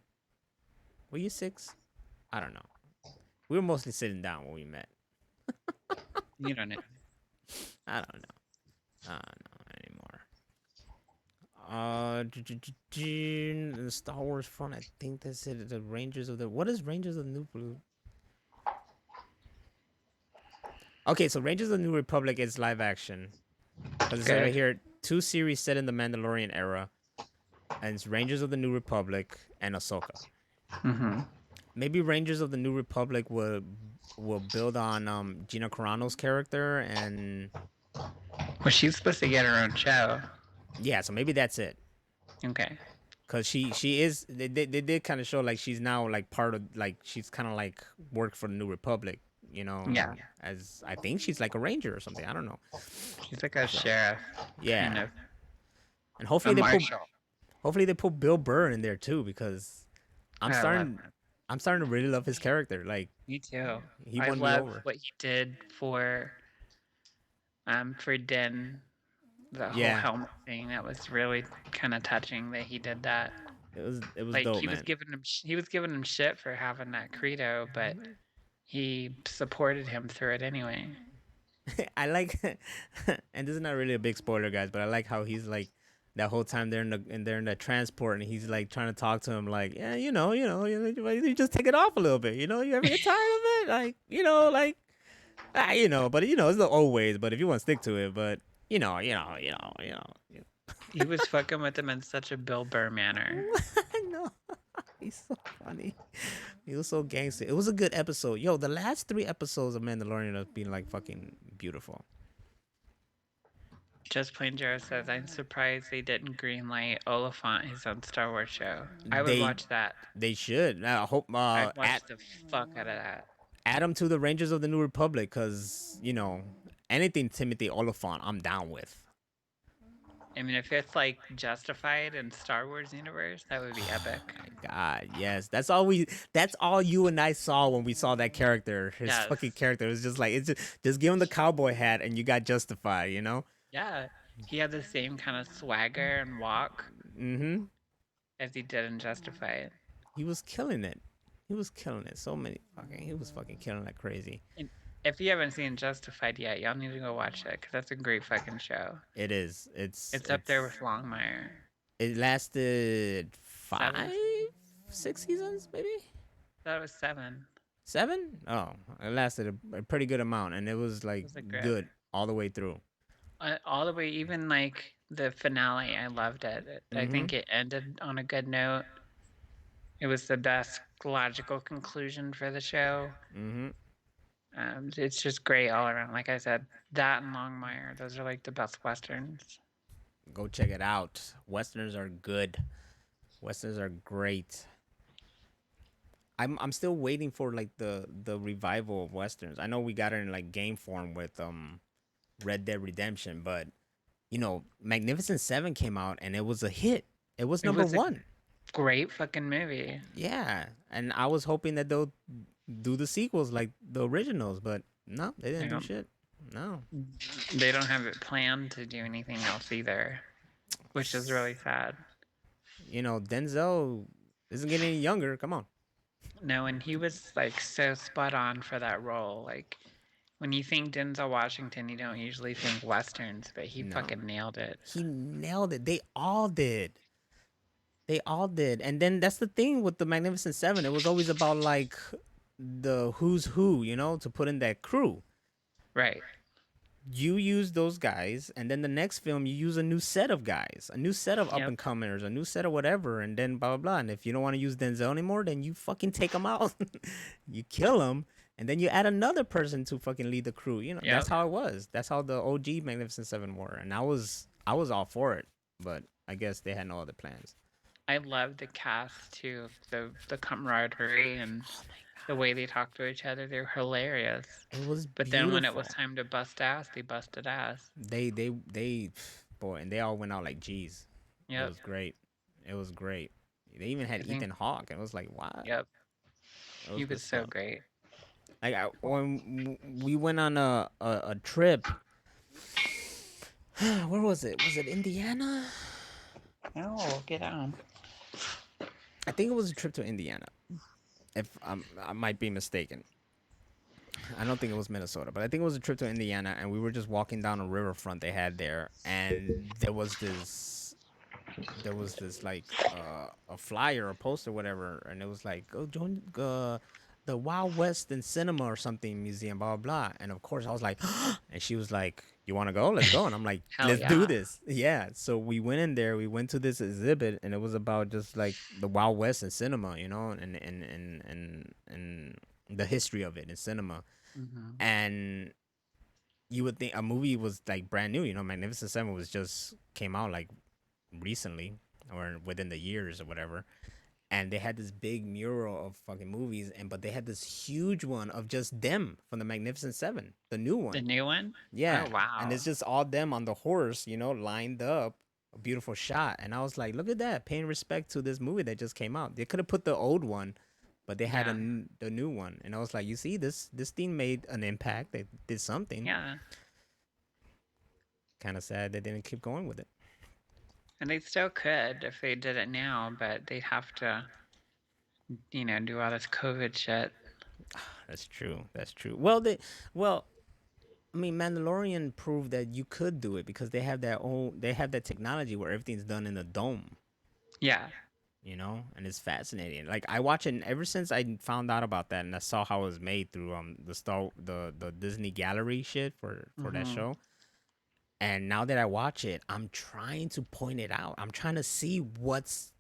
[SPEAKER 2] Were you six? I don't know. We were mostly sitting down when we met.
[SPEAKER 1] You don't know.
[SPEAKER 2] I don't know. I don't know anymore. the Star Wars front. I think that's it. The Rangers of the. What is Rangers of the New Blue? Okay, so Rangers of the New Republic is live action. Because it says right
[SPEAKER 1] Good.
[SPEAKER 2] here, 2 series set in the Mandalorian era, and it's Rangers of the New Republic and Ahsoka.
[SPEAKER 1] Mm-hmm.
[SPEAKER 2] Maybe Rangers of the New Republic will build on Gina Carano's character, and
[SPEAKER 1] Well, she's supposed to get her own show.
[SPEAKER 2] yeah, so maybe that's it.
[SPEAKER 1] Okay.
[SPEAKER 2] Cause she is they did kind of show like she's now like part of like she's kind of like worked for the New Republic,
[SPEAKER 1] Yeah.
[SPEAKER 2] as I think she's like a ranger or something. I don't know.
[SPEAKER 1] She's like a
[SPEAKER 2] So
[SPEAKER 1] sheriff, kind
[SPEAKER 2] yeah,
[SPEAKER 1] of.
[SPEAKER 2] and
[SPEAKER 1] A marshal.
[SPEAKER 2] hopefully they put Bill Burr in there too, because I'm
[SPEAKER 1] I love
[SPEAKER 2] starting
[SPEAKER 1] him.
[SPEAKER 2] I'm starting to really love his character. Like
[SPEAKER 1] Me too.
[SPEAKER 2] he
[SPEAKER 1] I
[SPEAKER 2] won me
[SPEAKER 1] love
[SPEAKER 2] over.
[SPEAKER 1] what he did for Din, the whole
[SPEAKER 2] Yeah,
[SPEAKER 1] helmet thing. That was really kind of touching that he did that.
[SPEAKER 2] it was
[SPEAKER 1] Like
[SPEAKER 2] dope, man.
[SPEAKER 1] he was giving him shit for having that credo, but he supported him through it anyway.
[SPEAKER 2] I like, and this is not really a big spoiler, guys, but I like how he's like that whole time they're in the transport, and he's like trying to talk to him, like, yeah, you just take it off a little bit, you ever get tired of it, like, like, but it's the old ways, but if you want to stick to it, but
[SPEAKER 1] He was fucking with him in such a Bill Burr manner.
[SPEAKER 2] I know. He's so funny. He was so gangster. It was a good episode. Yo, the last 3 episodes of Mandalorian have been like fucking beautiful.
[SPEAKER 1] Just Plain Joe says, I'm surprised they didn't greenlight Oliphant, his own Star Wars show. I would
[SPEAKER 2] They
[SPEAKER 1] watch that.
[SPEAKER 2] they should. I hope
[SPEAKER 1] I'd watch the fuck out of that.
[SPEAKER 2] add him to the Rangers of the New Republic, because anything Timothy Oliphant, I'm down with.
[SPEAKER 1] I mean, if it's like justified in Star Wars universe, that would be epic.
[SPEAKER 2] My God, yes, that's all you and I saw when we saw that character. His
[SPEAKER 1] Yes.
[SPEAKER 2] fucking character. It was just like, just give him the cowboy hat and you got Justified.
[SPEAKER 1] Yeah. He had the same kind of swagger and walk
[SPEAKER 2] Mm-hmm.
[SPEAKER 1] as he did in Justified.
[SPEAKER 2] He was killing it. He was killing it. He was fucking killing it crazy.
[SPEAKER 1] And if you haven't seen Justified yet, y'all need to go watch it because that's a great fucking show.
[SPEAKER 2] It is. It's
[SPEAKER 1] Up there with Longmire.
[SPEAKER 2] It lasted 5,
[SPEAKER 1] 7.
[SPEAKER 2] 6 seasons, maybe
[SPEAKER 1] That was 7.
[SPEAKER 2] 7. Oh, it lasted a pretty good amount, and it was like
[SPEAKER 1] Was it good?
[SPEAKER 2] good all the way through.
[SPEAKER 1] All the way, even like the finale, I loved it. I think it ended on a good note. It was the best logical conclusion for the show.
[SPEAKER 2] Mm-hmm.
[SPEAKER 1] It's just great all around. Like I said, that and Longmire, those are like the best westerns.
[SPEAKER 2] Go check it out. Westerns are good. Westerns are great. I'm still waiting for like the revival of westerns. I know we got it in like game form with Red Dead Redemption, but Magnificent Seven came out and it was a hit. It was number one.
[SPEAKER 1] Great fucking movie.
[SPEAKER 2] Yeah, and I was hoping that they'll do the sequels like the originals, but no, they didn't do shit. No,
[SPEAKER 1] they don't have it planned to do anything else either, which is really sad.
[SPEAKER 2] Denzel isn't getting any younger. Come on.
[SPEAKER 1] No, and he was like so spot on for that role. Like when you think Denzel Washington, you don't usually think westerns, but he fucking nailed it.
[SPEAKER 2] He nailed it. They all did. And then that's the thing with the Magnificent Seven. It was always about like the who's who, to put in that crew.
[SPEAKER 1] Right.
[SPEAKER 2] You use those guys, and then the next film you use a new set of guys, a new set of up and comers, a new set of whatever, and then blah blah blah. And if you don't want to use Denzel anymore, then you fucking take him out. You kill him, and then you add another person to fucking lead the crew. That's how it was. That's how the OG Magnificent Seven were, and I was all for it, but I guess they had no other plans.
[SPEAKER 1] I love the cast too, the camaraderie and the way they talk to each other. They're hilarious.
[SPEAKER 2] It was
[SPEAKER 1] But
[SPEAKER 2] beautiful.
[SPEAKER 1] then when it was time to bust ass, they busted ass.
[SPEAKER 2] They boy, and they all went out like G's.
[SPEAKER 1] Yep.
[SPEAKER 2] It was great. It was great. They even had Ethan Hawke, and it was like, wow.
[SPEAKER 1] Yep. He was so great.
[SPEAKER 2] Like when we went on a trip, where was it? Was it Indiana?
[SPEAKER 1] Oh, get on.
[SPEAKER 2] I think it was a trip to Indiana. If I might be mistaken. I don't think it was Minnesota, but I think it was a trip to Indiana, and we were just walking down a riverfront they had there, and there was this there was this like a flyer or poster, whatever, and it was like, go join the Wild West in Cinema or something museum, blah blah blah. And of course, I was like, and she was like, "You want to go? Let's go." And I'm like,
[SPEAKER 1] Hell
[SPEAKER 2] "Let's do
[SPEAKER 1] yeah.
[SPEAKER 2] this." Yeah. So we went in there. We went to this exhibit, and it was about just like the Wild West in cinema, you know, and the history of it in cinema.
[SPEAKER 1] Hmm.
[SPEAKER 2] And you would think a movie was like brand new, you know, Magnificent Seven was just came out like recently or within the years or whatever. And they had this big mural of fucking movies, and but they had this huge one of just them from the Magnificent Seven, the new
[SPEAKER 1] The
[SPEAKER 2] one.
[SPEAKER 1] new one? Oh
[SPEAKER 2] Yeah, and
[SPEAKER 1] wow.
[SPEAKER 2] it's just all them on the horse, you know, lined up, a beautiful shot. And I was like, look at that, paying respect to this movie that just came out. They could have put the old one, but they had
[SPEAKER 1] Yeah.
[SPEAKER 2] the new one, and I was like, you see, this thing made an impact. They did something.
[SPEAKER 1] Yeah.
[SPEAKER 2] Kind of sad they didn't keep going with it.
[SPEAKER 1] And they still could if they did it now, but they'd have to, do all this COVID shit.
[SPEAKER 2] That's true. That's true. Well, I mean, Mandalorian proved that you could do it because they have that own, they have that technology where everything's done in a dome,
[SPEAKER 1] Yeah.
[SPEAKER 2] you know, and it's fascinating. Like I watch it ever since I found out about that and I saw how it was made through the Disney Gallery shit for that
[SPEAKER 1] Hmm.
[SPEAKER 2] show. And now that I watch it, I'm trying to point it out. I'm trying to see what's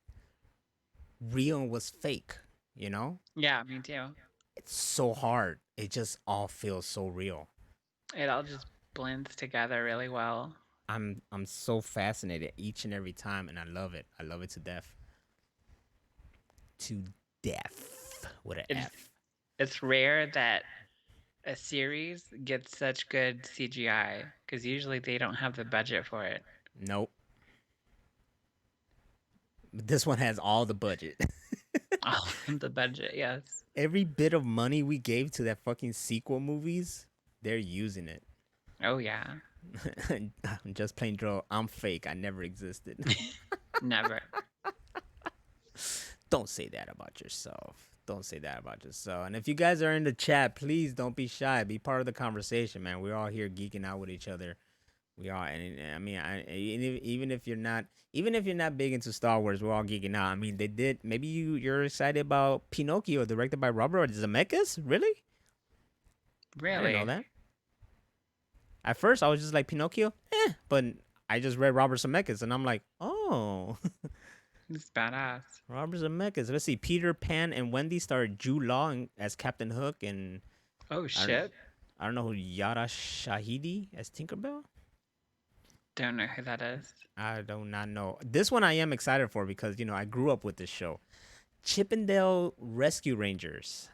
[SPEAKER 2] real and what's fake. You know,
[SPEAKER 1] Yeah, me too.
[SPEAKER 2] it's so hard. It just all feels so real.
[SPEAKER 1] It all just blends together really well.
[SPEAKER 2] I'm so fascinated each and every time, and I love it. I love it to death. To death with an
[SPEAKER 1] It's
[SPEAKER 2] F.
[SPEAKER 1] it's rare that a series gets such good CGI because usually they don't have the budget for it.
[SPEAKER 2] Nope. But this one has all the budget.
[SPEAKER 1] Oh, the budget, yes.
[SPEAKER 2] Every bit of money we gave to that fucking sequel movies, they're using it.
[SPEAKER 1] Oh yeah.
[SPEAKER 2] I'm just plain Joe. I'm fake. I never existed.
[SPEAKER 1] Never.
[SPEAKER 2] Don't say that about yourself. Don't say that about yourself. And if you guys are in the chat, please don't be shy. Be part of the conversation, man. We're all here geeking out with each other. We are, and I mean, even if you're not, even if you're not big into Star Wars, we're all geeking out. I mean, they did. Maybe you're excited about Pinocchio, directed by Robert Zemeckis. Really? I didn't know
[SPEAKER 1] Really?
[SPEAKER 2] that. At first, I was just like Pinocchio, but I just read Robert Zemeckis, and I'm like, oh,
[SPEAKER 1] It's badass.
[SPEAKER 2] Robert Zemeckis. Let's see, Peter Pan and Wendy starred Jude Law as Captain Hook, and
[SPEAKER 1] Oh
[SPEAKER 2] I don't,
[SPEAKER 1] shit.
[SPEAKER 2] I don't know who Yara Shahidi as Tinkerbell.
[SPEAKER 1] Don't know who that is.
[SPEAKER 2] I do not know. This one I am excited for because I grew up with this show, Chippendale Rescue Rangers,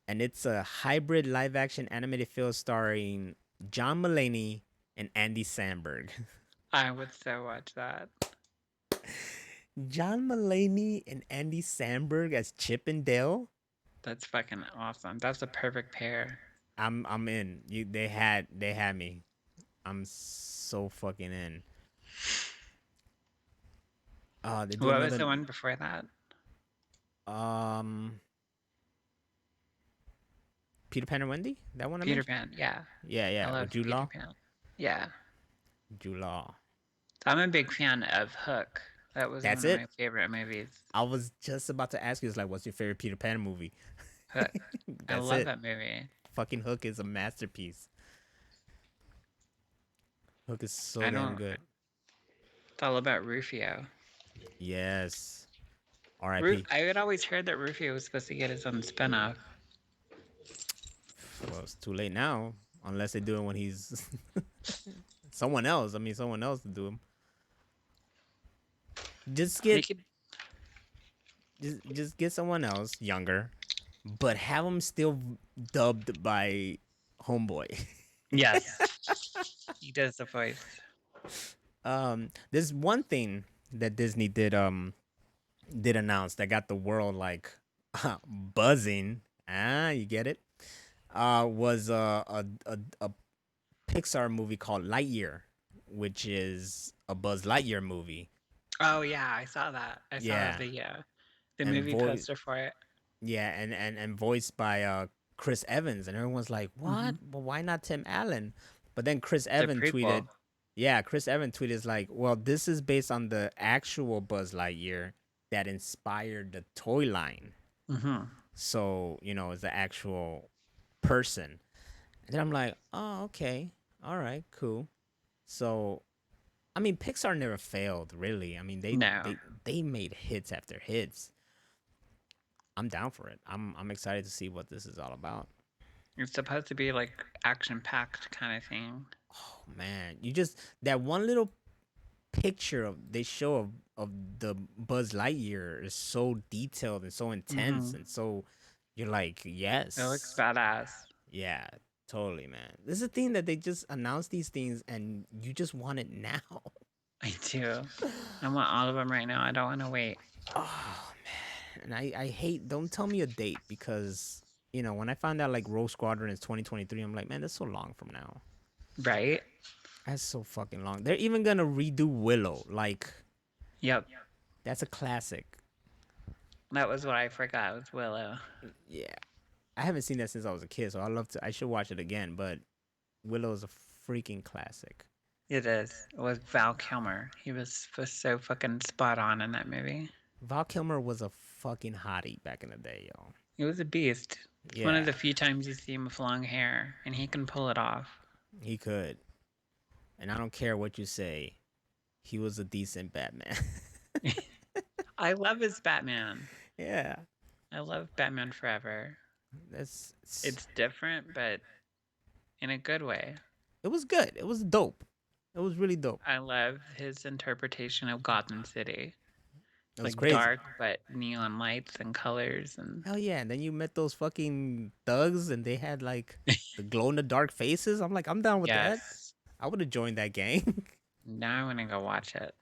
[SPEAKER 2] and it's a hybrid live-action animated film starring John Mulaney and Andy Samberg.
[SPEAKER 1] I would so watch that.
[SPEAKER 2] John Mulaney and Andy Samberg as Chippendale.
[SPEAKER 1] That's fucking awesome. That's a perfect pair.
[SPEAKER 2] I'm in. They had me. I'm so fucking in. They do
[SPEAKER 1] What was
[SPEAKER 2] another
[SPEAKER 1] the one before that?
[SPEAKER 2] um Peter Pan and Wendy. That one I
[SPEAKER 1] Peter
[SPEAKER 2] mentioned.
[SPEAKER 1] Pan. Yeah.
[SPEAKER 2] Yeah,
[SPEAKER 1] I
[SPEAKER 2] yeah. With
[SPEAKER 1] love
[SPEAKER 2] Jude
[SPEAKER 1] Peter
[SPEAKER 2] Law.
[SPEAKER 1] Pan. Yeah.
[SPEAKER 2] Jude Law.
[SPEAKER 1] I'm a big fan of Hook. That was
[SPEAKER 2] That's
[SPEAKER 1] one of
[SPEAKER 2] it.
[SPEAKER 1] my favorite movies.
[SPEAKER 2] I was just about to ask you. It's like, what's your favorite Peter Pan movie?
[SPEAKER 1] Hook. I
[SPEAKER 2] That's
[SPEAKER 1] love
[SPEAKER 2] it.
[SPEAKER 1] that movie.
[SPEAKER 2] Fucking Hook is a masterpiece. Hook is so
[SPEAKER 1] I
[SPEAKER 2] damn
[SPEAKER 1] don't.
[SPEAKER 2] good.
[SPEAKER 1] It's all about Rufio.
[SPEAKER 2] Yes. R.I.P.
[SPEAKER 1] I had always heard that Rufio was supposed to get his own spinoff.
[SPEAKER 2] Well, it's too late now, unless they do it when he's someone else. I mean, someone else to do him. Just
[SPEAKER 1] They
[SPEAKER 2] get
[SPEAKER 1] could.
[SPEAKER 2] just get someone else younger, but have him still dubbed by Homeboy.
[SPEAKER 1] Yes. He does the voice.
[SPEAKER 2] There's one thing that Disney did announce that got the world like buzzing. You get it? Was a Pixar movie called Lightyear, which is a Buzz Lightyear movie.
[SPEAKER 1] Oh yeah, I saw that. I saw
[SPEAKER 2] Yeah,
[SPEAKER 1] the
[SPEAKER 2] and
[SPEAKER 1] movie
[SPEAKER 2] voice
[SPEAKER 1] poster for it.
[SPEAKER 2] yeah, and voiced by Chris Evans, and everyone's like,
[SPEAKER 1] Hmm.
[SPEAKER 2] "What? Well, why not Tim Allen?" But then Chris
[SPEAKER 1] The
[SPEAKER 2] Evans tweeted,
[SPEAKER 1] prequel.
[SPEAKER 2] Yeah, Chris Evans tweeted like, well, this is based on the actual Buzz Lightyear that inspired the toy line.
[SPEAKER 1] Mm-hmm.
[SPEAKER 2] So, it's the actual person. And then I'm like, oh, okay. All right, cool. So, I mean, Pixar never failed, really. I mean,
[SPEAKER 1] No,
[SPEAKER 2] they made hits after hits. I'm down for it. I'm excited to see what this is all about.
[SPEAKER 1] it's supposed to be like action-packed kind of thing.
[SPEAKER 2] Oh man, you just that one little picture of they show of the Buzz Lightyear is so detailed and so intense
[SPEAKER 1] Mm-hmm.
[SPEAKER 2] and so you're like,
[SPEAKER 1] It looks
[SPEAKER 2] yes.
[SPEAKER 1] badass.
[SPEAKER 2] Yeah, totally, man. This is a thing that they just announce these things and you just want it now.
[SPEAKER 1] I do. I want all of them right now. I don't want to wait.
[SPEAKER 2] Oh man. And I hate don't tell me a date because when I found out like Rogue Squadron is 2023, I'm like, man, that's so long from now.
[SPEAKER 1] Right?
[SPEAKER 2] That's so fucking long. They're even gonna redo Willow. Like,
[SPEAKER 1] Yep.
[SPEAKER 2] that's a classic.
[SPEAKER 1] That was what I forgot was Willow.
[SPEAKER 2] Yeah. I haven't seen that since I was a kid, so I should watch it again, but Willow is a freaking classic.
[SPEAKER 1] It is. It was Val Kilmer. He was so fucking spot on in that movie.
[SPEAKER 2] Val Kilmer was a fucking hottie back in the day, yo.
[SPEAKER 1] He was a beast. It's one of
[SPEAKER 2] Yeah,
[SPEAKER 1] the few times you see him with long hair, and he can pull it off.
[SPEAKER 2] he could. And I don't care what you say. He was a decent Batman.
[SPEAKER 1] I love his Batman.
[SPEAKER 2] Yeah.
[SPEAKER 1] I love Batman Forever.
[SPEAKER 2] That's
[SPEAKER 1] It's different, but in a good way.
[SPEAKER 2] it was good. It was dope. It was really dope.
[SPEAKER 1] I love his interpretation of Gotham City.
[SPEAKER 2] It was
[SPEAKER 1] Like
[SPEAKER 2] crazy.
[SPEAKER 1] dark, but neon lights and colors and
[SPEAKER 2] Hell yeah. And then you met those fucking thugs and they had like the glow in the dark faces. I'm like, I'm down with that.
[SPEAKER 1] yes.
[SPEAKER 2] I would have joined that gang.
[SPEAKER 1] Now I'm gonna go watch it.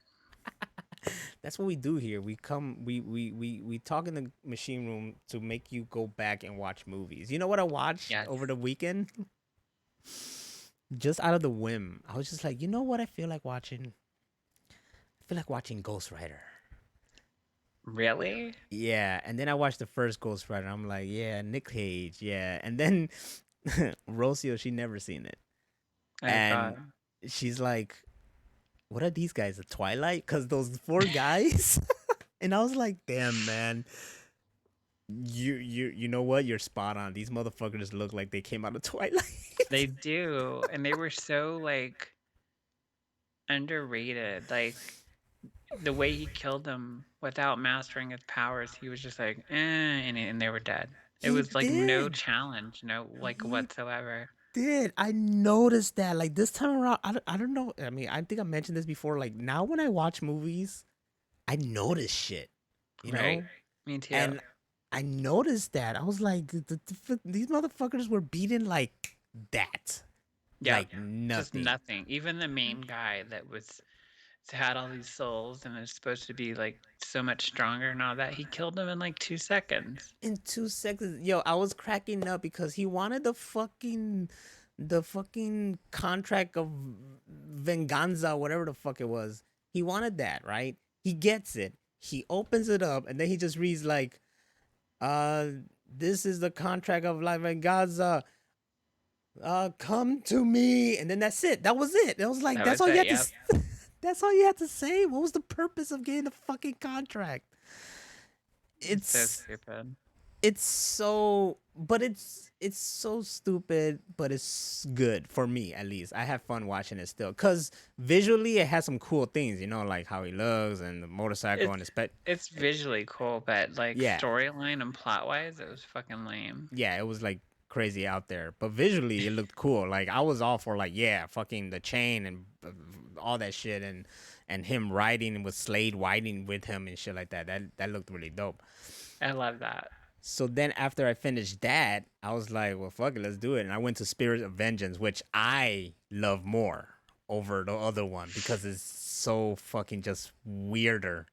[SPEAKER 2] That's what we do here. We talk in the machine room to make you go back and watch movies. You know what I watched
[SPEAKER 1] Yes.
[SPEAKER 2] over the weekend? Just out of the whim. I was just like, you know what I feel like watching? I feel like watching Ghost Rider.
[SPEAKER 1] Really?
[SPEAKER 2] Yeah, and then I watched the first Ghost Rider. I'm like, yeah, Nick Cage, yeah. And then Rocio, she never seen it.
[SPEAKER 1] Oh
[SPEAKER 2] And
[SPEAKER 1] god.
[SPEAKER 2] she's like, what are these guys, the Twilight? Because those four guys. And I was like, damn, man. You know what? You're spot on. These motherfuckers look like they came out of Twilight.
[SPEAKER 1] They do. And they were so like underrated. Like the way he killed them without mastering his powers, he was just like, and they were dead. It
[SPEAKER 2] He
[SPEAKER 1] was like no
[SPEAKER 2] did.
[SPEAKER 1] challenge, no like
[SPEAKER 2] He
[SPEAKER 1] whatsoever.
[SPEAKER 2] did. I noticed that. Like this time around, I don't know. I mean, I think I mentioned this before. Like now when I watch movies, I notice shit, you
[SPEAKER 1] Right?
[SPEAKER 2] know?
[SPEAKER 1] Me too.
[SPEAKER 2] And I noticed that. I was like, these motherfuckers were beaten like that.
[SPEAKER 1] Yep.
[SPEAKER 2] Like
[SPEAKER 1] Just
[SPEAKER 2] nothing.
[SPEAKER 1] nothing. Even the main guy that was had all these souls and is supposed to be like so much stronger and all that, he killed them in like 2 seconds.
[SPEAKER 2] In 2 seconds. Yo, I was cracking up because he wanted the fucking contract of venganza, whatever the fuck it was. He wanted that, right? He gets it. He opens it up and then he just reads like, uh, this is the contract of la venganza. Come to me. And then that's it. That was it. It was like,
[SPEAKER 1] That
[SPEAKER 2] that's
[SPEAKER 1] was
[SPEAKER 2] all you
[SPEAKER 1] it.
[SPEAKER 2] had to
[SPEAKER 1] Yep.
[SPEAKER 2] that's all you had to say. What was the purpose of getting the fucking contract?
[SPEAKER 1] It's so
[SPEAKER 2] It's
[SPEAKER 1] stupid.
[SPEAKER 2] it's so but it's so stupid, but it's good for me at least. I have fun watching it still because visually it has some cool things, like how he looks and the motorcycle
[SPEAKER 1] It's
[SPEAKER 2] and the spec.
[SPEAKER 1] it's visually cool, but like
[SPEAKER 2] Yeah,
[SPEAKER 1] storyline and plot wise, it was fucking lame.
[SPEAKER 2] yeah, it was like crazy out there, but visually it looked cool. Like I was all for like, yeah, fucking the chain and all that shit, and him riding with Slade riding with him and shit like that. That looked really dope.
[SPEAKER 1] I love that.
[SPEAKER 2] So then after I finished that, I was like, well, fuck it, let's do it. And I went to Spirit of Vengeance, which I love more over the other one because it's so fucking just weirder.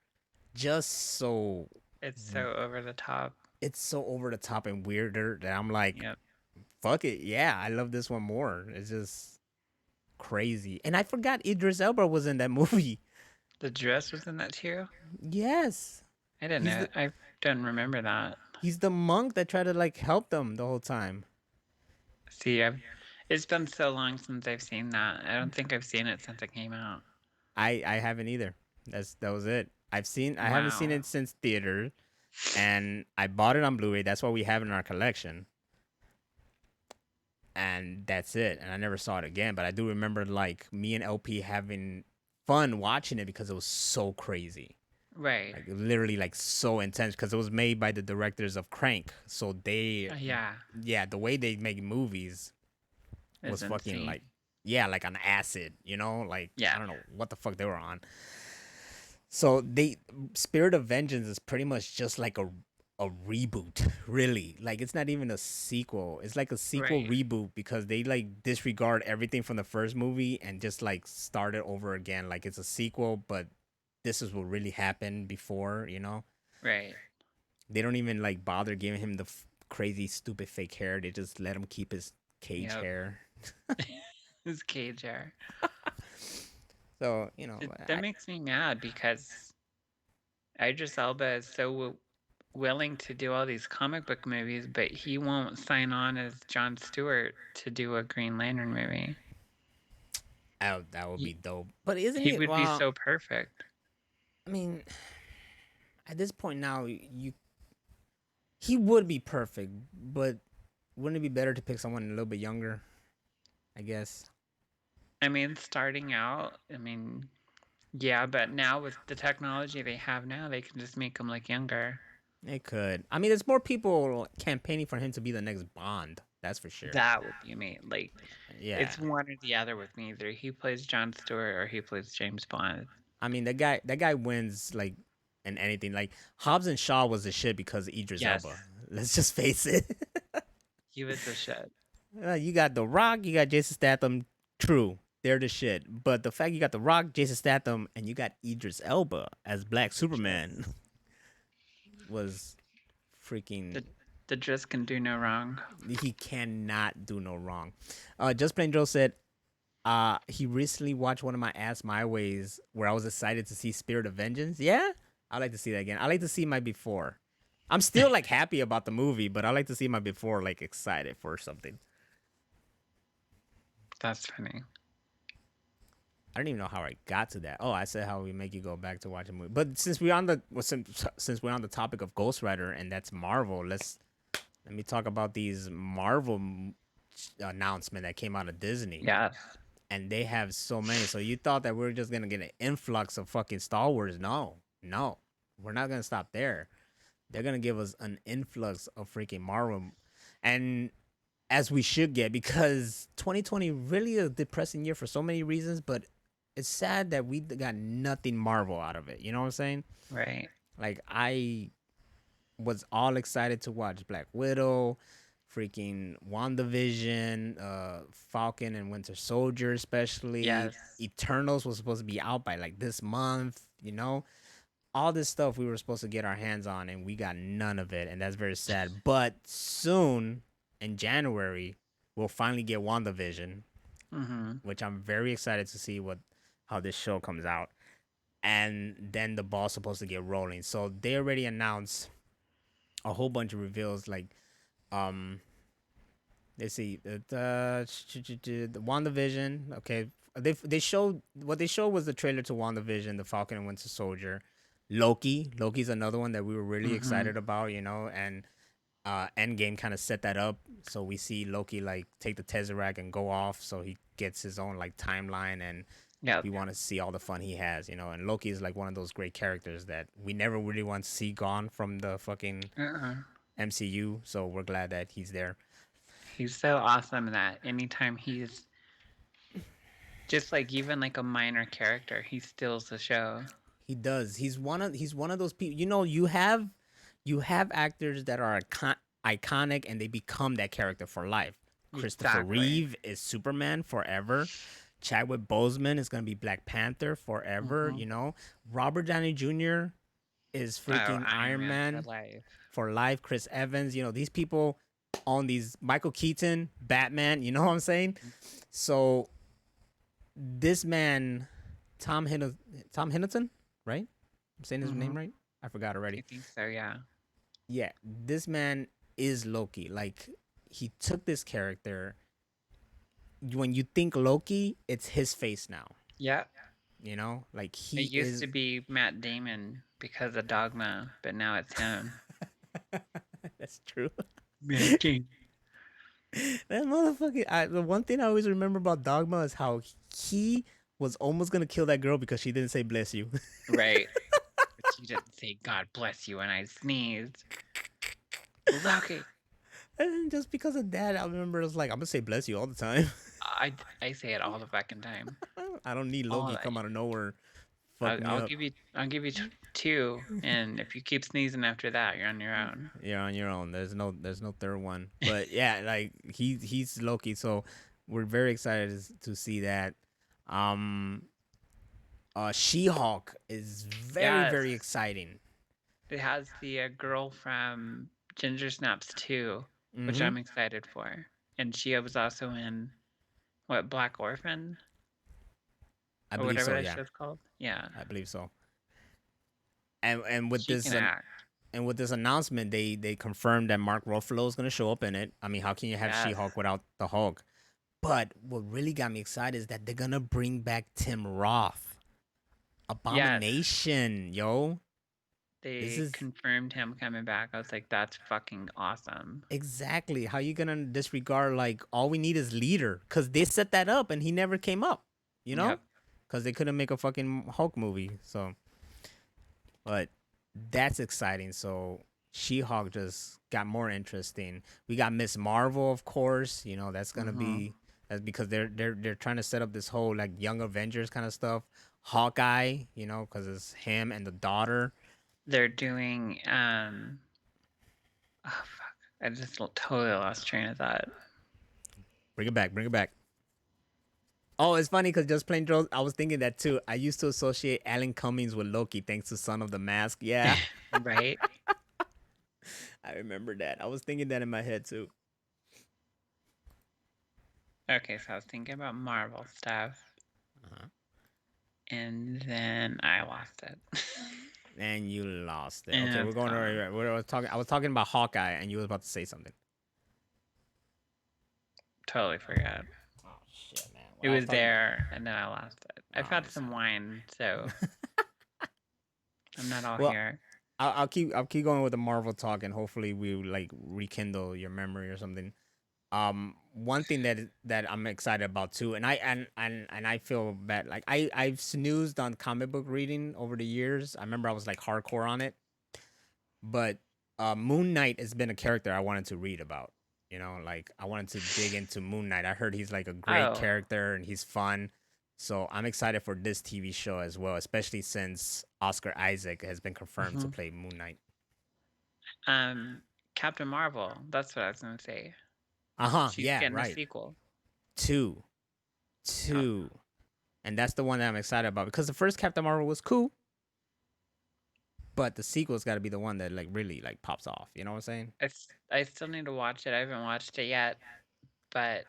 [SPEAKER 2] Just so
[SPEAKER 1] It's so over the top.
[SPEAKER 2] it's so over the top and weirder that I'm like,
[SPEAKER 1] Yep.
[SPEAKER 2] fuck it. Yeah, I love this one more. It's just crazy. And I forgot Idris Elba was in that movie.
[SPEAKER 1] The dress was in that too?
[SPEAKER 2] Yes.
[SPEAKER 1] I didn't
[SPEAKER 2] He's
[SPEAKER 1] know.
[SPEAKER 2] the
[SPEAKER 1] I don't remember that.
[SPEAKER 2] he's the monk that tried to like help them the whole time.
[SPEAKER 1] See, It's been so long since I've seen that. I don't think I've seen it since it came out.
[SPEAKER 2] I haven't either. That was it. I haven't seen
[SPEAKER 1] Wow.
[SPEAKER 2] it since theater, and I bought it on Blu-ray. That's what we have in our collection, and that's it. And I never saw it again. But I do remember like me and LP having fun watching it because it was so crazy,
[SPEAKER 1] Right.
[SPEAKER 2] like literally like so intense because it was made by the directors of Crank. So
[SPEAKER 1] Yeah.
[SPEAKER 2] yeah, the way they make movies
[SPEAKER 1] It's
[SPEAKER 2] was fucking
[SPEAKER 1] insane.
[SPEAKER 2] like, yeah, like on acid, like I
[SPEAKER 1] Yeah.
[SPEAKER 2] don't know what the fuck they were on. So they Spirit of Vengeance is pretty much just like a reboot, really. Like it's not even a sequel. It's like a sequel
[SPEAKER 1] Right.
[SPEAKER 2] reboot because they like disregard everything from the first movie and just like start it over again. Like it's a sequel, but this is what really happened before.
[SPEAKER 1] Right.
[SPEAKER 2] They don't even like bother giving him the crazy stupid fake hair. They just let him keep his cage
[SPEAKER 1] Yep.
[SPEAKER 2] hair.
[SPEAKER 1] His cage hair.
[SPEAKER 2] So,
[SPEAKER 1] That makes me mad because Idris Elba is so willing to do all these comic book movies, but he won't sign on as Jon Stewart to do a Green Lantern movie.
[SPEAKER 2] that would be
[SPEAKER 1] He,
[SPEAKER 2] dope. But isn't
[SPEAKER 1] he
[SPEAKER 2] he?
[SPEAKER 1] would be
[SPEAKER 2] Well,
[SPEAKER 1] so perfect.
[SPEAKER 2] I mean, at this point now, he would be perfect, but wouldn't it be better to pick someone a little bit younger? I guess
[SPEAKER 1] I mean, starting out, yeah, but now with the technology they have now, they can just make him look younger.
[SPEAKER 2] it could. I mean, there's more people campaigning for him to be the next Bond. That's for sure.
[SPEAKER 1] That would be amazing. Like,
[SPEAKER 2] Yeah.
[SPEAKER 1] it's one or the other with me. Either he plays Jon Stewart or he plays James Bond.
[SPEAKER 2] I mean, that guy wins like in anything. Like Hobbs and Shaw was the shit because of Idris
[SPEAKER 1] Yes,
[SPEAKER 2] Elba. Let's just face it.
[SPEAKER 1] he was the shit.
[SPEAKER 2] You got The Rock, you got Jason Statham. True, they're the shit. But the fact you got The Rock, Jason Statham, and you got Idris Elba as Black Superman
[SPEAKER 1] Yes.
[SPEAKER 2] was freaking.
[SPEAKER 1] The Driss can do no wrong.
[SPEAKER 2] He cannot do no wrong. Just Plain Joe said he recently watched one of my Ass My Ways where I was excited to see Spirit of Vengeance. Yeah, I like to see that again. I like to see my before. I'm still like happy about the movie, but I like to see my before like excited for something.
[SPEAKER 1] That's funny.
[SPEAKER 2] I don't even know how I got to that. Oh, I said how we make you go back to watch a movie. But since we're on the since we're on the topic of Ghost Rider and that's Marvel, let me talk about these Marvel announcement that came out of Disney.
[SPEAKER 1] Yes.
[SPEAKER 2] And they have so many. So you thought that we are just gonna get an influx of fucking Star Wars? No, no, we're not gonna stop there. They're gonna give us an influx of freaking Marvel, and as we should get because 2020 really a depressing year for so many reasons. But it's sad that we got nothing Marvel out of it. You know what I'm saying?
[SPEAKER 1] Right.
[SPEAKER 2] Like I was all excited to watch Black Widow, freaking WandaVision, Falcon and Winter Soldier, especially.
[SPEAKER 1] Yes.
[SPEAKER 2] Eternals was supposed to be out by like this month. All this stuff we were supposed to get our hands on, and we got none of it, and that's very sad. But soon, in January, we'll finally get WandaVision,
[SPEAKER 1] Mm-hmm.
[SPEAKER 2] which I'm very excited to see how this show comes out. And then the ball's supposed to get rolling. So they already announced a whole bunch of reveals, like um let's see the WandaVision. Okay, they showed what they showed was the trailer to WandaVision, the Falcon and Winter Soldier. Loki's another one that we were really
[SPEAKER 1] Mm-hmm.
[SPEAKER 2] excited about, and Endgame kind of set that up. So we see Loki like take the Tesseract and go off, so he gets his own like timeline, and
[SPEAKER 1] Yep.
[SPEAKER 2] we want to see all the fun he has. And Loki is like one of those great characters that we never really want to see gone from the fucking
[SPEAKER 1] Uh-uh.
[SPEAKER 2] MCU. So we're glad that he's there.
[SPEAKER 1] He's so awesome that anytime he's just like even like a minor character, he steals the show.
[SPEAKER 2] He does. He's one of those people. You have actors that are iconic and they become that character for life. Christopher
[SPEAKER 1] Exactly.
[SPEAKER 2] Reeve is Superman forever. Chadwick Boseman is gonna be Black Panther forever.
[SPEAKER 1] Mm-hmm.
[SPEAKER 2] Robert Downey Jr. is
[SPEAKER 1] Oh,
[SPEAKER 2] freaking
[SPEAKER 1] Iron
[SPEAKER 2] Iron
[SPEAKER 1] Man for
[SPEAKER 2] Man
[SPEAKER 1] life.
[SPEAKER 2] for life. Chris Evans. These people on these Michael Keaton, Batman. You know what I'm saying? So this man, Tom Hiddleston, right? I'm saying his
[SPEAKER 1] Mm-hmm.
[SPEAKER 2] name right. I forgot already.
[SPEAKER 1] I think so, yeah.
[SPEAKER 2] Yeah, this man is Loki. Like he took this character when you think Loki, it's his face now.
[SPEAKER 1] Yep.
[SPEAKER 2] You know, like
[SPEAKER 1] It
[SPEAKER 2] he
[SPEAKER 1] used
[SPEAKER 2] is.
[SPEAKER 1] to be Matt Damon because of Dogma, but now it's him.
[SPEAKER 2] That's true.
[SPEAKER 1] Matt Damon.
[SPEAKER 2] That motherfucker. The one thing I always remember about Dogma is how he was almost gonna kill that girl because she didn't say "bless you."
[SPEAKER 1] Right. But you didn't say God bless you when I sneezed. Lucky.
[SPEAKER 2] And just because of that, I remember it was like, I'm gonna say "bless you" all the time.
[SPEAKER 1] I say it all the fucking time.
[SPEAKER 2] I don't need
[SPEAKER 1] All
[SPEAKER 2] Loki
[SPEAKER 1] that.
[SPEAKER 2] come out of nowhere, fuck
[SPEAKER 1] I'll,
[SPEAKER 2] me
[SPEAKER 1] I'll
[SPEAKER 2] up.
[SPEAKER 1] give you two, and if you keep sneezing after that, you're on your own.
[SPEAKER 2] You're on your own. There's no third one. But yeah, like he's Loki, so we're very excited to see that. Um, She-Hulk is very
[SPEAKER 1] Yes,
[SPEAKER 2] very exciting.
[SPEAKER 1] it has the girl from Ginger Snaps 2, which
[SPEAKER 2] Mm-hmm.
[SPEAKER 1] I'm excited for, and she was also in what Black Orphan
[SPEAKER 2] I
[SPEAKER 1] or
[SPEAKER 2] believe
[SPEAKER 1] whatever
[SPEAKER 2] so.
[SPEAKER 1] that
[SPEAKER 2] Yeah,
[SPEAKER 1] show's called. Yeah,
[SPEAKER 2] I believe so. And with
[SPEAKER 1] she
[SPEAKER 2] this
[SPEAKER 1] can act.
[SPEAKER 2] and with this announcement, they confirmed that Mark Ruffalo is gonna show up in it. I mean, how can you have
[SPEAKER 1] Yes,
[SPEAKER 2] She-Hulk without the Hulk? But what really got me excited is that they're gonna bring back Tim Roth,
[SPEAKER 1] yes,
[SPEAKER 2] Abomination, yo. This
[SPEAKER 1] they
[SPEAKER 2] is
[SPEAKER 1] confirmed him coming back. I was like, that's fucking awesome.
[SPEAKER 2] exactly how you gonna disregard like all we need is leader because they set that up and he never came up, you know,
[SPEAKER 1] Yep.
[SPEAKER 2] because they couldn't make a fucking Hulk movie. So, but that's exciting. So She-Hulk just got more interesting. We got Miss Marvel, of course. You know that's gonna
[SPEAKER 1] Hmm.
[SPEAKER 2] be that's because they're trying to set up this whole like Young Avengers kind of stuff. Hawkeye, you know, because it's him and the daughter.
[SPEAKER 1] They're doing oh fuck. I just totally lost train of thought.
[SPEAKER 2] Bring it back, bring it back. Oh, it's funny because just plain Joe, I was thinking that too. I used to associate Alan Cummings with Loki thanks to Son of the Mask. Yeah,
[SPEAKER 1] Right?
[SPEAKER 2] I remember that. I was thinking that in my head too.
[SPEAKER 1] Okay, so I was thinking about Marvel stuff
[SPEAKER 2] Uh-huh.
[SPEAKER 1] and then I lost it.
[SPEAKER 2] And you lost it. Okay,
[SPEAKER 1] And
[SPEAKER 2] we're
[SPEAKER 1] it's
[SPEAKER 2] going to.
[SPEAKER 1] gone.
[SPEAKER 2] I was talking about Hawkeye, and you was about to say something.
[SPEAKER 1] Totally forgot.
[SPEAKER 2] Oh shit, man.
[SPEAKER 1] It
[SPEAKER 2] Well, I was
[SPEAKER 1] was
[SPEAKER 2] talking about.
[SPEAKER 1] there and then I lost it.
[SPEAKER 2] Oh,
[SPEAKER 1] I've
[SPEAKER 2] I'm
[SPEAKER 1] had some
[SPEAKER 2] sorry.
[SPEAKER 1] wine, so I'm not all
[SPEAKER 2] Well,
[SPEAKER 1] here.
[SPEAKER 2] I'll keep going with the Marvel talk, and hopefully we like rekindle your memory or something. One thing that I'm excited about too, and I feel bad. Like I've snoozed on comic book reading over the years. I remember I was like hardcore on it, but Moon Knight has been a character I wanted to read about. You know, like I wanted to dig into Moon Knight. I heard he's like a great
[SPEAKER 1] Oh,
[SPEAKER 2] character and he's fun. So I'm excited for this TV show as well, especially since Oscar Isaac has been confirmed to
[SPEAKER 1] hmm.
[SPEAKER 2] play Moon Knight.
[SPEAKER 1] Captain Marvel. That's what I was gonna say.
[SPEAKER 2] Uh huh.
[SPEAKER 1] She's
[SPEAKER 2] Yeah.
[SPEAKER 1] getting a
[SPEAKER 2] Right.
[SPEAKER 1] sequel.
[SPEAKER 2] Two.
[SPEAKER 1] Yep.
[SPEAKER 2] Two. And that's the one that I'm excited about because the first Captain Marvel was cool, but the sequel's got to be the one that like really like pops off. You know what I'm saying?
[SPEAKER 1] I still need to watch it. I haven't watched it yet, but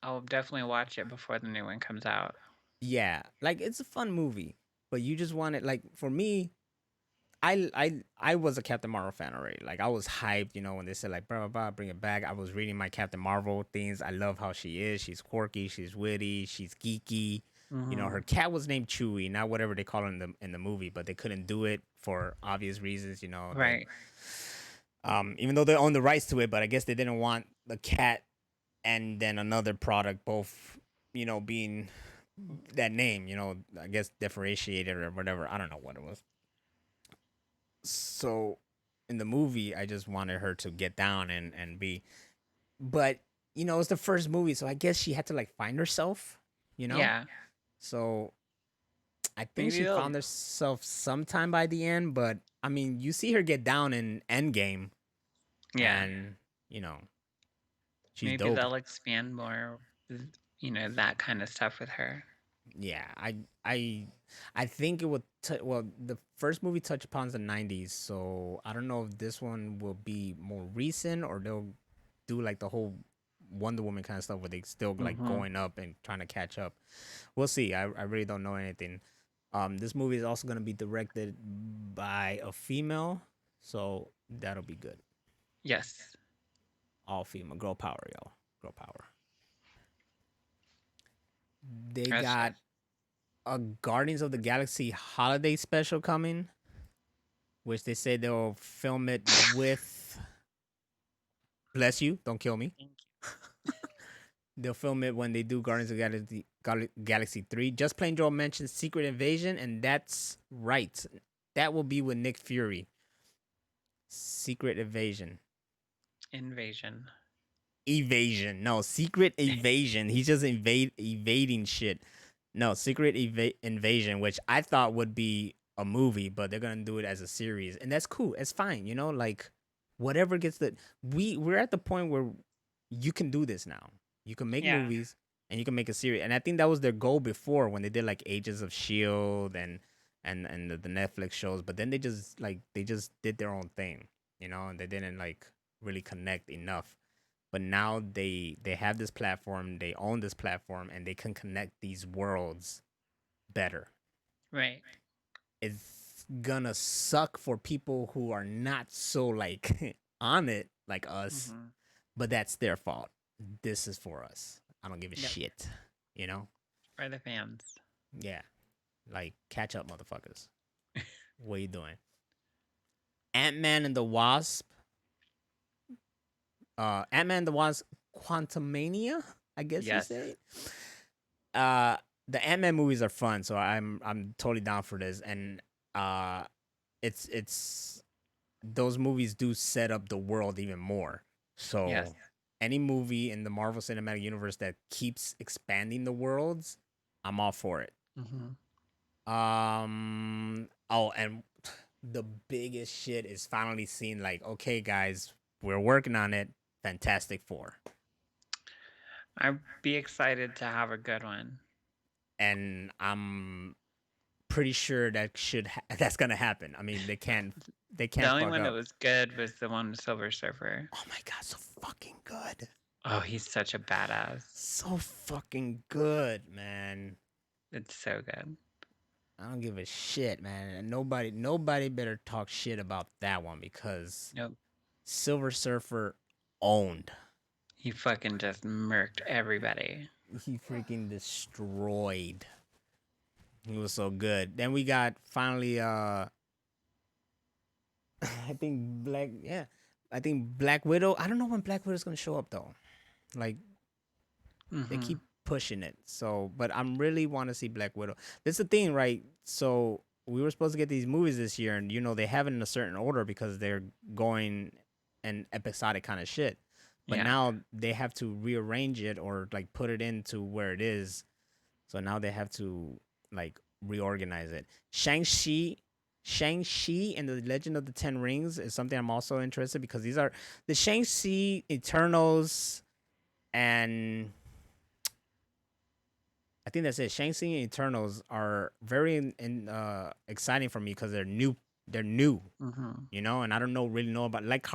[SPEAKER 1] I'll definitely watch it before the new one comes out.
[SPEAKER 2] Yeah, like it's a fun movie, but you just want it. Like for me, I was a Captain Marvel fan already. Like I was hyped, you know, when they said like blah blah blah, bring it back. I was reading my Captain Marvel things. I love how she is. She's quirky. She's witty. She's geeky. You know,
[SPEAKER 1] Hmm.
[SPEAKER 2] her cat was named Chewie, not whatever they call her in the movie, but they couldn't do it for obvious reasons. You know, they
[SPEAKER 1] Right.
[SPEAKER 2] even though they own the rights to it, but I guess they didn't want the cat and then another product both, you know, being that name. You know, I guess differentiated or whatever. I don't know what it was. So in the movie, I just wanted her to get down and be, but you know, it's the first movie, so I guess she had to like find herself. You know,
[SPEAKER 1] Yeah.
[SPEAKER 2] so I think
[SPEAKER 1] Maybe
[SPEAKER 2] she
[SPEAKER 1] they'll.
[SPEAKER 2] found herself sometime by the end, but I mean, you see her get down in Endgame,
[SPEAKER 1] Yeah.
[SPEAKER 2] and you know, she's
[SPEAKER 1] Maybe
[SPEAKER 2] dope.
[SPEAKER 1] they'll expand more, that kind of stuff with her.
[SPEAKER 2] Yeah, I I think it would. Well, the first movie touched upon the '90s, so I don't know if this one will be more recent or they'll do like the whole Wonder Woman kind of stuff where they still like
[SPEAKER 1] Hmm.
[SPEAKER 2] going up and trying to catch up. We'll see. I really don't know anything. This movie is also gonna be directed by a female, so that'll be good.
[SPEAKER 1] Yes.
[SPEAKER 2] All female, girl power, y'all. Girl power. They
[SPEAKER 1] That's
[SPEAKER 2] got
[SPEAKER 1] just
[SPEAKER 2] a Guardians of the Galaxy holiday special coming, which they say they'll film it with. Bless you, don't kill me.
[SPEAKER 1] thank
[SPEAKER 2] They'll film it when they do Guardians of the Galaxy 3. Just Plain Joe mentioned Secret Invasion, and that's right. That will be with Nick Fury. Secret Invasion.
[SPEAKER 1] you. Invasion.
[SPEAKER 2] Evasion. No, Secret Evasion. He's just evading shit. No, Secret Invasion, which I thought would be a movie, but they're gonna do it as a series, and that's cool. It's fine, you know, like whatever gets the we're at the point where you can do this now. You can make
[SPEAKER 1] Yeah.
[SPEAKER 2] movies and you can make a series, and I think that was their goal before when they did like Agents of Shield and the Netflix shows. But then they just did their own thing, you know, and they didn't like really connect enough. But now they have this platform, they own this platform, and they can connect these worlds better.
[SPEAKER 1] Right.
[SPEAKER 2] It's gonna suck for people who are not so like on it like us,
[SPEAKER 1] Mm-hmm.
[SPEAKER 2] but that's their fault. This is for us. I don't give a
[SPEAKER 1] Yep.
[SPEAKER 2] shit. You know?
[SPEAKER 1] For the fans.
[SPEAKER 2] Yeah. Like catch up, motherfuckers. What are you doing? Ant-Man and the Wasp. Ant-Man and the Wasp Quantumania, I guess you
[SPEAKER 1] Yes.
[SPEAKER 2] say. Uh the Ant-Man movies are fun, so I'm totally down for this. And uh it's those movies do set up the world even more.
[SPEAKER 1] Yes.
[SPEAKER 2] So any movie in the Marvel Cinematic Universe that keeps expanding the worlds, I'm all for it.
[SPEAKER 1] Mm-hmm.
[SPEAKER 2] Oh, and the biggest shit is finally seeing like, okay, guys, we're working on it. Fantastic Four.
[SPEAKER 1] I'd be excited to have a good one.
[SPEAKER 2] And I'm pretty sure that's gonna happen. I mean, they
[SPEAKER 1] The
[SPEAKER 2] can't
[SPEAKER 1] only
[SPEAKER 2] fuck
[SPEAKER 1] one that
[SPEAKER 2] up.
[SPEAKER 1] was good was the one with Silver Surfer.
[SPEAKER 2] Oh my god, so fucking good.
[SPEAKER 1] Oh, he's such a badass.
[SPEAKER 2] So fucking good, man.
[SPEAKER 1] It's so good.
[SPEAKER 2] I don't give a shit, man. And nobody better talk shit about that one because
[SPEAKER 1] Nope.
[SPEAKER 2] Silver Surfer owned.
[SPEAKER 1] He fucking just murked everybody.
[SPEAKER 2] He freaking destroyed. He was so good. Then we got finally I think I think Black Widow. I don't know when Black Widow's gonna show up though. Like they
[SPEAKER 1] Mm-hmm.
[SPEAKER 2] keep pushing it. So, but I'm really want to see Black Widow. That's the thing, right? So we were supposed to get these movies this year, and you know they have it in a certain order because they're going an episodic kind of shit. But
[SPEAKER 1] Yeah.
[SPEAKER 2] now they have to rearrange it or like put it into where it is. So now they have to like reorganize it. Shang-Chi and the Legend of the Ten Rings is something I'm also interested because these are the Shang-Chi Eternals and I think that's it. Shang-Chi and Eternals are very exciting for me because they're new. They're new,
[SPEAKER 1] Mm-hmm.
[SPEAKER 2] you know, and I don't really know about like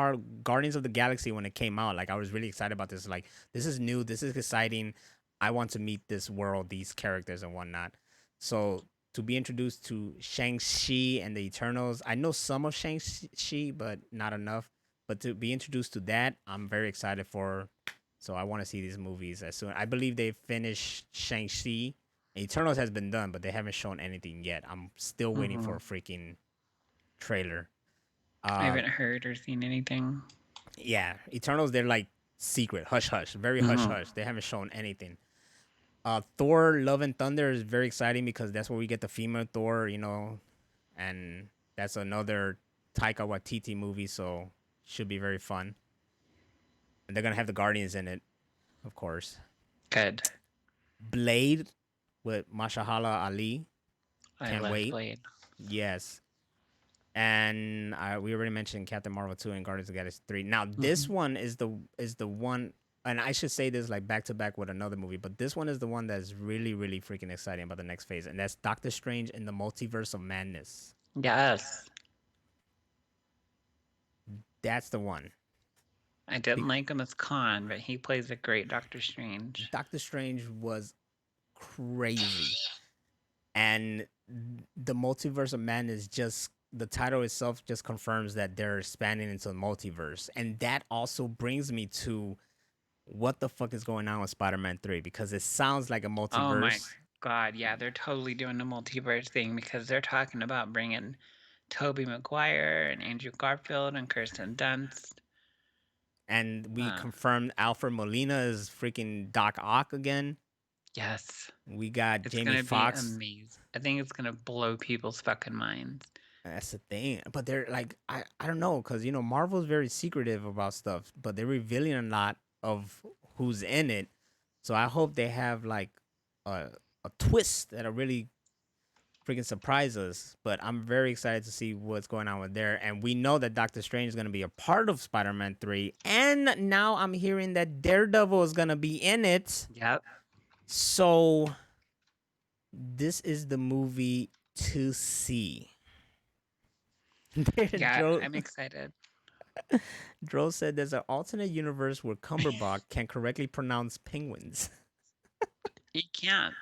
[SPEAKER 2] Guardians of the Galaxy when it came out. Like I was really excited about this. Like this is new. This is exciting. I want to meet this world, these characters and whatnot. So to be introduced to Shang-Chi and the Eternals, I know some of Shang-Chi, but not enough. But to be introduced to that, I'm very excited for. So I want to see these movies as soon. I believe they finished Shang-Chi. Eternals has been done, but they haven't shown anything yet. I'm still waiting
[SPEAKER 1] Mm-hmm.
[SPEAKER 2] for a freaking trailer.
[SPEAKER 1] I
[SPEAKER 2] Uh,
[SPEAKER 1] haven't heard or seen anything.
[SPEAKER 2] yeah, Eternals. They're like secret, hush hush, very hush
[SPEAKER 1] Mm-hmm.
[SPEAKER 2] hush. They haven't shown anything. Thor: Love and Thunder is very exciting because that's where we get the female Thor, you know, and that's another Taika Waititi movie, so should be very fun. And they're gonna have the Guardians in it, of course.
[SPEAKER 1] Good.
[SPEAKER 2] Blade with Mashallah Ali.
[SPEAKER 1] I
[SPEAKER 2] Can't
[SPEAKER 1] love
[SPEAKER 2] wait.
[SPEAKER 1] Blade.
[SPEAKER 2] Yes. And we already mentioned Captain Marvel 2 and Guardians of the Galaxy 3. Now
[SPEAKER 1] Mm-hmm.
[SPEAKER 2] this one is the one, and I should say this like back to back with another movie, but this one is the one that's really freaking exciting about the next phase, and that's Doctor Strange in the Multiverse of Madness.
[SPEAKER 1] Yes.
[SPEAKER 2] That's the one.
[SPEAKER 1] I didn't like him as Khan, but he plays a great Doctor Strange.
[SPEAKER 2] Doctor Strange was crazy, and the Multiverse of Madness just the title itself just confirms that they're expanding into the multiverse, and that also brings me to what the fuck is going on with Spider-Man 3 because it sounds like a
[SPEAKER 1] Oh my
[SPEAKER 2] multiverse.
[SPEAKER 1] God, yeah, they're totally doing the multiverse thing because they're talking about bringing Tobey Maguire and Andrew Garfield and Kirsten Dunst.
[SPEAKER 2] And we
[SPEAKER 1] Uh,
[SPEAKER 2] confirmed Alfred Molina is freaking Doc Ock again.
[SPEAKER 1] yes,
[SPEAKER 2] We got
[SPEAKER 1] it's
[SPEAKER 2] Jamie
[SPEAKER 1] gonna be
[SPEAKER 2] Foxx.
[SPEAKER 1] amazing. I think it's gonna blow people's fucking minds.
[SPEAKER 2] That's the thing. But they're like, I don't know, because, Marvel's very secretive about stuff, but they're revealing a lot of who's in it. So I hope they have like a, a twist that'll really freaking surprise us. But I'm very excited to see what's going on with there. And we know that Doctor Strange is going to be a part of Spider Man 3. And now I'm hearing that Daredevil is going to be in it.
[SPEAKER 1] Yep.
[SPEAKER 2] So this is the movie to see.
[SPEAKER 1] Yeah,
[SPEAKER 2] Dro,
[SPEAKER 1] I'm excited.
[SPEAKER 2] Dro said there's an alternate universe where Cumberbatch can correctly pronounce penguins.
[SPEAKER 1] He can't.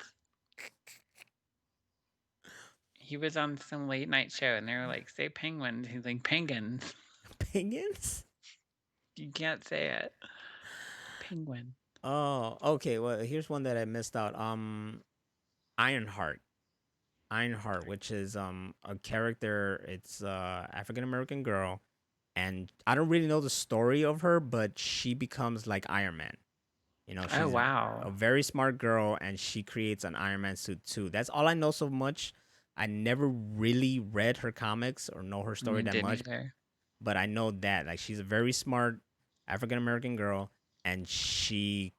[SPEAKER 1] He was on some late night show and they were like, say penguins. He's like, penguins.
[SPEAKER 2] Penguins?
[SPEAKER 1] You can't say it. Penguin.
[SPEAKER 2] Oh, okay. Well, here's one that I missed out. Ironheart. Ironheart, which is a character. It's African American girl, and I don't really know the story of her, but she becomes like Iron Man.
[SPEAKER 1] Oh,
[SPEAKER 2] She's a
[SPEAKER 1] wow.
[SPEAKER 2] very smart girl, and she creates an Iron Man suit too. That's all I know so much. I never really read her comics or know her story that
[SPEAKER 1] Didn't
[SPEAKER 2] much,
[SPEAKER 1] either.
[SPEAKER 2] but I know that like she's a very smart African American girl, and she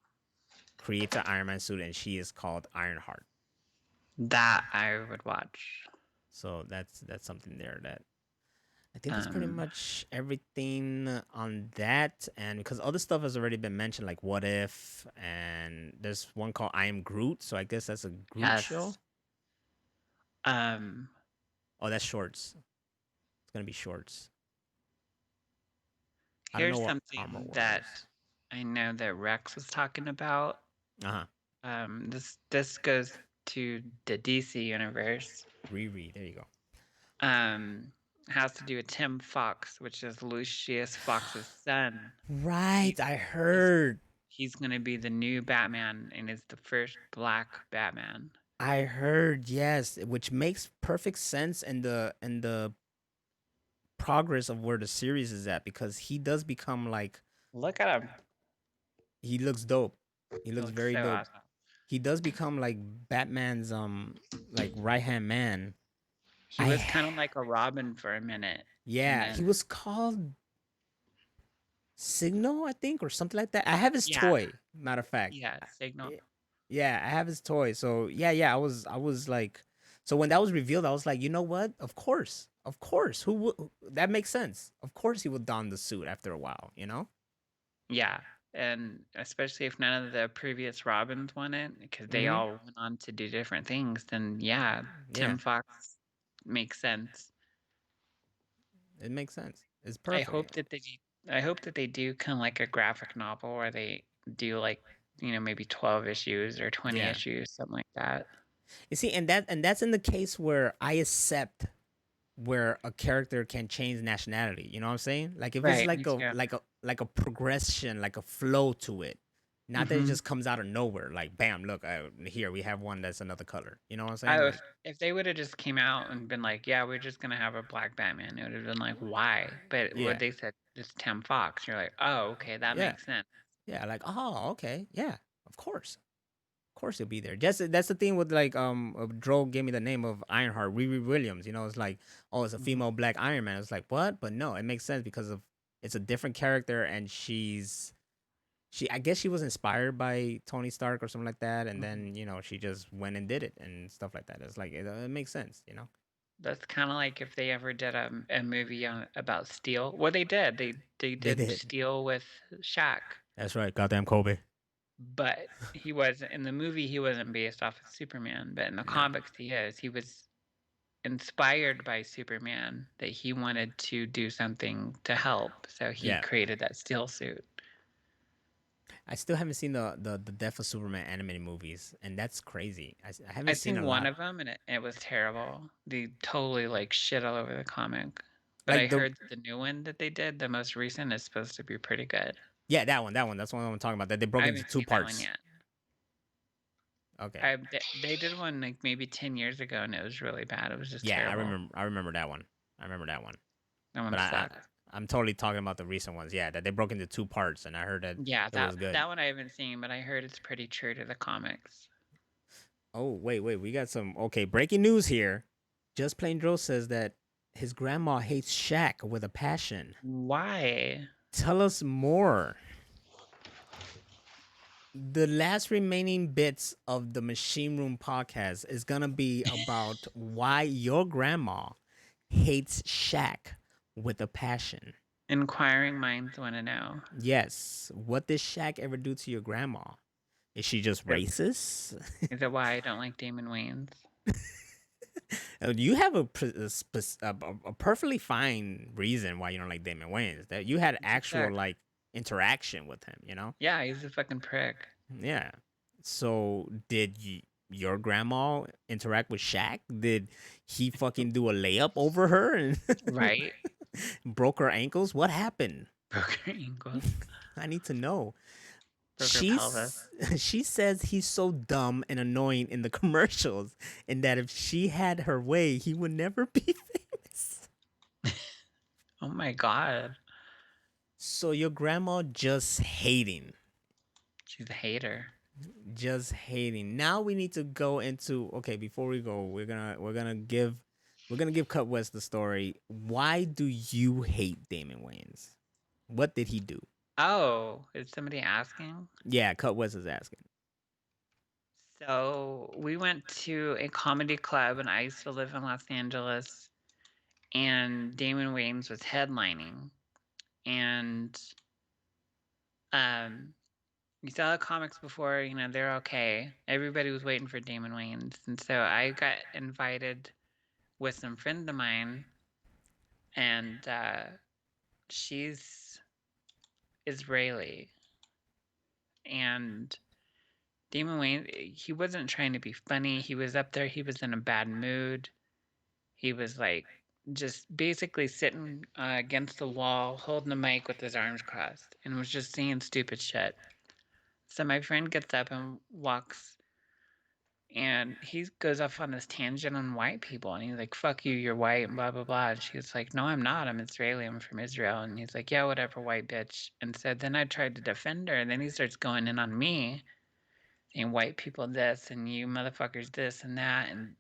[SPEAKER 2] creates an Iron Man suit, and she is called Ironheart.
[SPEAKER 1] That I would watch.
[SPEAKER 2] So that's something there that I think that's pretty
[SPEAKER 1] Um,
[SPEAKER 2] much everything on that. And because other stuff has already been mentioned, like What If, and there's one called I Am Groot. So I guess that's a Groot show.
[SPEAKER 1] yes. Um,
[SPEAKER 2] Oh, that's shorts. It's gonna be shorts. I don't know
[SPEAKER 1] here's
[SPEAKER 2] what Armor
[SPEAKER 1] something
[SPEAKER 2] Wars
[SPEAKER 1] that
[SPEAKER 2] is.
[SPEAKER 1] I know that Rex was talking about.
[SPEAKER 2] Uh huh.
[SPEAKER 1] This goes to the DC universe.
[SPEAKER 2] Riri. There you go.
[SPEAKER 1] Um, has to do with Tim Fox, which is Lucius Fox's son.
[SPEAKER 2] Right.
[SPEAKER 1] He's
[SPEAKER 2] I
[SPEAKER 1] he's
[SPEAKER 2] heard.
[SPEAKER 1] he's gonna be the new Batman and is the first black Batman.
[SPEAKER 2] I heard. Yes, which makes perfect sense in the progress of where the series is at because he does become like
[SPEAKER 1] Look at him.
[SPEAKER 2] he looks dope. He
[SPEAKER 1] He
[SPEAKER 2] looks
[SPEAKER 1] looks
[SPEAKER 2] very
[SPEAKER 1] so
[SPEAKER 2] dope.
[SPEAKER 1] awesome.
[SPEAKER 2] He does become like Batman's like right hand man.
[SPEAKER 1] He was
[SPEAKER 2] I
[SPEAKER 1] kind of like a Robin for a minute, and
[SPEAKER 2] Yeah, he
[SPEAKER 1] then
[SPEAKER 2] was called Signal, I think, or something like that. I have his
[SPEAKER 1] yeah,
[SPEAKER 2] toy. Matter of fact,
[SPEAKER 1] yeah, Signal.
[SPEAKER 2] Y- yeah, I have his toy. So yeah. I was like, so when that was revealed, I was like, you know what? Of course. That makes sense. Of course, he would don the suit after a while.
[SPEAKER 1] Yeah, and especially if none of the previous Robins won it, because they
[SPEAKER 2] Mm-hmm.
[SPEAKER 1] all went on to do different things, then yeah,
[SPEAKER 2] Yeah,
[SPEAKER 1] Tim Fox makes sense.
[SPEAKER 2] it makes sense. It's
[SPEAKER 1] I
[SPEAKER 2] perfect.
[SPEAKER 1] hope that they I hope that they do kind of like a graphic novel where they do like, maybe 12 issues or 20
[SPEAKER 2] Yeah.
[SPEAKER 1] issues, something like that.
[SPEAKER 2] You see, and that's in the case where I accept where a character can change nationality. You know what I'm saying? Like if it's
[SPEAKER 1] Right,
[SPEAKER 2] like
[SPEAKER 1] me
[SPEAKER 2] a
[SPEAKER 1] too.
[SPEAKER 2] progression, like a flow to it. Not that it
[SPEAKER 1] Mhm.
[SPEAKER 2] just comes out of nowhere. Like bam, look, here we have one that's another color. You know what I'm saying?
[SPEAKER 1] Oh,
[SPEAKER 2] Like
[SPEAKER 1] if they would have just came out and been like, "Yeah, we're just gonna have a black Batman," it would have been like, "Why?" But what
[SPEAKER 2] yeah,
[SPEAKER 1] they said, it's Tim Fox. You're like, "Oh, okay, that
[SPEAKER 2] yeah,
[SPEAKER 1] makes sense."
[SPEAKER 2] yeah. Like oh, okay, yeah, of course he'll be there. Just that's the thing with like Dro gave me the name of Ironheart, Riri Williams. It's like oh, it's a
[SPEAKER 1] Mhm.
[SPEAKER 2] female black Iron Man. It's like what? But no, it makes sense because of it's a different character and she I guess she was inspired by Tony Stark or something like that, and
[SPEAKER 1] Mhm.
[SPEAKER 2] then she just went and did it and stuff like that. It's like it makes sense.
[SPEAKER 1] That's kind of like if they ever did a movie about Steel. Well, they did. They
[SPEAKER 2] They
[SPEAKER 1] did
[SPEAKER 2] did.
[SPEAKER 1] Steel with Shaq,
[SPEAKER 2] That's right. Goddamn Kobe.
[SPEAKER 1] but he wasn't in the movie. He wasn't based off of Superman, but in the
[SPEAKER 2] No.
[SPEAKER 1] comics, he is. He was inspired by Superman that he wanted to do something to help, so he
[SPEAKER 2] Yeah.
[SPEAKER 1] created that Steel suit.
[SPEAKER 2] I still haven't seen the Death of Superman animated movies, and that's crazy. I haven't
[SPEAKER 1] I've
[SPEAKER 2] seen a
[SPEAKER 1] seen one
[SPEAKER 2] lot.
[SPEAKER 1] of them, and it was terrible. They totally like shit all over the comic. But I
[SPEAKER 2] Like the
[SPEAKER 1] heard the new one that they did, the most recent, is supposed to be pretty good.
[SPEAKER 2] Yeah, that one. That one. That's what I'm talking about. That they broke
[SPEAKER 1] I
[SPEAKER 2] into
[SPEAKER 1] haven't
[SPEAKER 2] two
[SPEAKER 1] seen that one
[SPEAKER 2] parts.
[SPEAKER 1] yet.
[SPEAKER 2] Okay.
[SPEAKER 1] They did one like maybe 10 years ago, and it was really bad. It was just
[SPEAKER 2] Yeah, I
[SPEAKER 1] terrible.
[SPEAKER 2] remember. I remember that one. I remember that one.
[SPEAKER 1] That one
[SPEAKER 2] But
[SPEAKER 1] sucked.
[SPEAKER 2] I'm totally talking about the recent ones. Yeah, that they broke into two parts, and I heard that
[SPEAKER 1] Yeah,
[SPEAKER 2] it was good.
[SPEAKER 1] that one I haven't seen, but I heard it's pretty true to the comics.
[SPEAKER 2] Oh wait, we got some. Okay, breaking news here. Just Plain Joe says that his grandma hates SHAQ with a passion.
[SPEAKER 1] Why?
[SPEAKER 2] Tell us more. The last remaining bits of the Machine Room podcast is gonna be about why your grandma hates SHAQ with a passion.
[SPEAKER 1] Inquiring minds want to know.
[SPEAKER 2] Yes. What did SHAQ ever do to your grandma? Is she just
[SPEAKER 1] Is
[SPEAKER 2] racist?
[SPEAKER 1] is it why I don't like Damon Wayans?
[SPEAKER 2] You have a perfectly fine reason why you don't like Damon Wayans. That you had
[SPEAKER 1] He's a
[SPEAKER 2] actual
[SPEAKER 1] prick.
[SPEAKER 2] like interaction with him. You know?
[SPEAKER 1] Yeah, he's a fucking prick.
[SPEAKER 2] Yeah. So did your grandma interact with Shaq? Did he fucking do a layup over her and
[SPEAKER 1] Right?
[SPEAKER 2] broke her ankles? What happened?
[SPEAKER 1] Broke her ankles.
[SPEAKER 2] I need to know.
[SPEAKER 1] Broke her pelvis.
[SPEAKER 2] She says he's so dumb and annoying in the commercials, and that if she had her way, he would never be famous.
[SPEAKER 1] Oh my god.
[SPEAKER 2] So your grandma just hating,
[SPEAKER 1] She's a hater.
[SPEAKER 2] just hating. Now we need to go into okay. Before we go, we're gonna give Cut West the story. Why do you hate Damon Wayans? What did he do?
[SPEAKER 1] Oh, is somebody asking?
[SPEAKER 2] Yeah, Cut West is asking.
[SPEAKER 1] So we went to a comedy club, and I used to live in Los Angeles, and Damon Wayans was headlining. And um, you saw the comics before, they're okay. Everybody was waiting for Damon Wayans. And so I got invited with some friends of mine, and she's Israeli. And Damon Wayans, he wasn't trying to be funny. He was up there, he was in a bad mood. He was like just basically sitting against the wall, holding the mic with his arms crossed, and was just saying stupid shit. So my friend gets up and walks, and he goes off on this tangent on white people, and he's like, "Fuck you, you're white," and blah blah blah. And she's like, "No, I'm not. I'm Israeli. I'm from Israel." And he's like, "Yeah, whatever, white bitch." And so then I tried to defend her, and then he starts going in on me, saying white people this and you motherfuckers this and that, and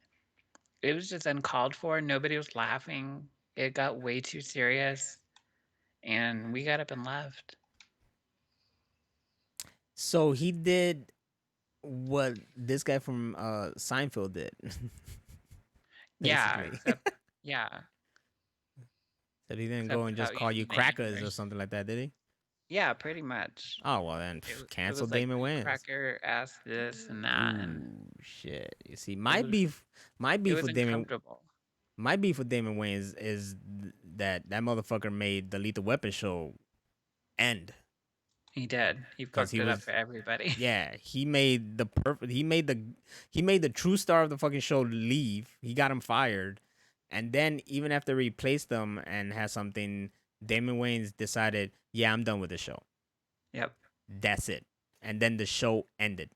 [SPEAKER 1] it was just uncalled for. Nobody was laughing. It got way too serious, and we got up and left.
[SPEAKER 2] So he did what this guy from Seinfeld did,
[SPEAKER 1] Yeah,
[SPEAKER 2] basically.
[SPEAKER 1] except yeah,
[SPEAKER 2] That he didn't go
[SPEAKER 1] except
[SPEAKER 2] and just
[SPEAKER 1] without
[SPEAKER 2] call you
[SPEAKER 1] using the
[SPEAKER 2] crackers or
[SPEAKER 1] N-word.
[SPEAKER 2] something like that, did he?
[SPEAKER 1] Yeah, pretty much.
[SPEAKER 2] Oh well, then
[SPEAKER 1] It
[SPEAKER 2] cancel
[SPEAKER 1] was like
[SPEAKER 2] Damon
[SPEAKER 1] you
[SPEAKER 2] Wayans.
[SPEAKER 1] cracker ass this and that, and
[SPEAKER 2] Ooh shit! You see,
[SPEAKER 1] it was
[SPEAKER 2] my
[SPEAKER 1] it
[SPEAKER 2] beef
[SPEAKER 1] was
[SPEAKER 2] with Damon,
[SPEAKER 1] uncomfortable.
[SPEAKER 2] my beef with Damon Wayans is that motherfucker made the Lethal Weapon show end
[SPEAKER 1] He did. He
[SPEAKER 2] because
[SPEAKER 1] fucked
[SPEAKER 2] he
[SPEAKER 1] it up
[SPEAKER 2] was
[SPEAKER 1] for everybody.
[SPEAKER 2] yeah he made the true star of the fucking show leave. He got him fired, and then even after he replaced them and has something, Damon Wayans decided, yeah, I'm done with the show.
[SPEAKER 1] Yep.
[SPEAKER 2] That's it, and then the show ended.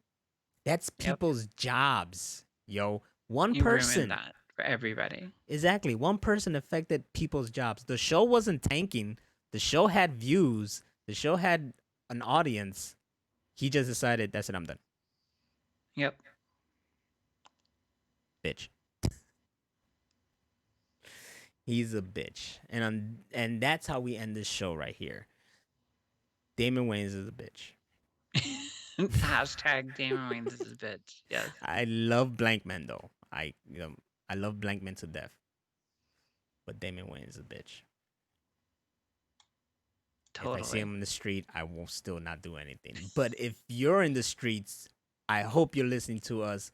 [SPEAKER 2] That's
[SPEAKER 1] Yep.
[SPEAKER 2] people's jobs, yo. One
[SPEAKER 1] He ruined
[SPEAKER 2] person,
[SPEAKER 1] that for everybody.
[SPEAKER 2] exactly. One person affected people's jobs. The show wasn't tanking. The show had views. The show had an audience. He just decided, that's it, I'm done.
[SPEAKER 1] Yep.
[SPEAKER 2] Bitch. He's a bitch. And that's how we end this show right here. Damon Wayans is a bitch.
[SPEAKER 1] Hashtag Damon Wayans is a bitch. Yes.
[SPEAKER 2] I love Blank Men though. I love Blank Men to death. But Damon Wayans is a bitch. If I see
[SPEAKER 1] Totally.
[SPEAKER 2] him in the street, I will still not do anything. But if you're in the streets, I hope you're listening to us,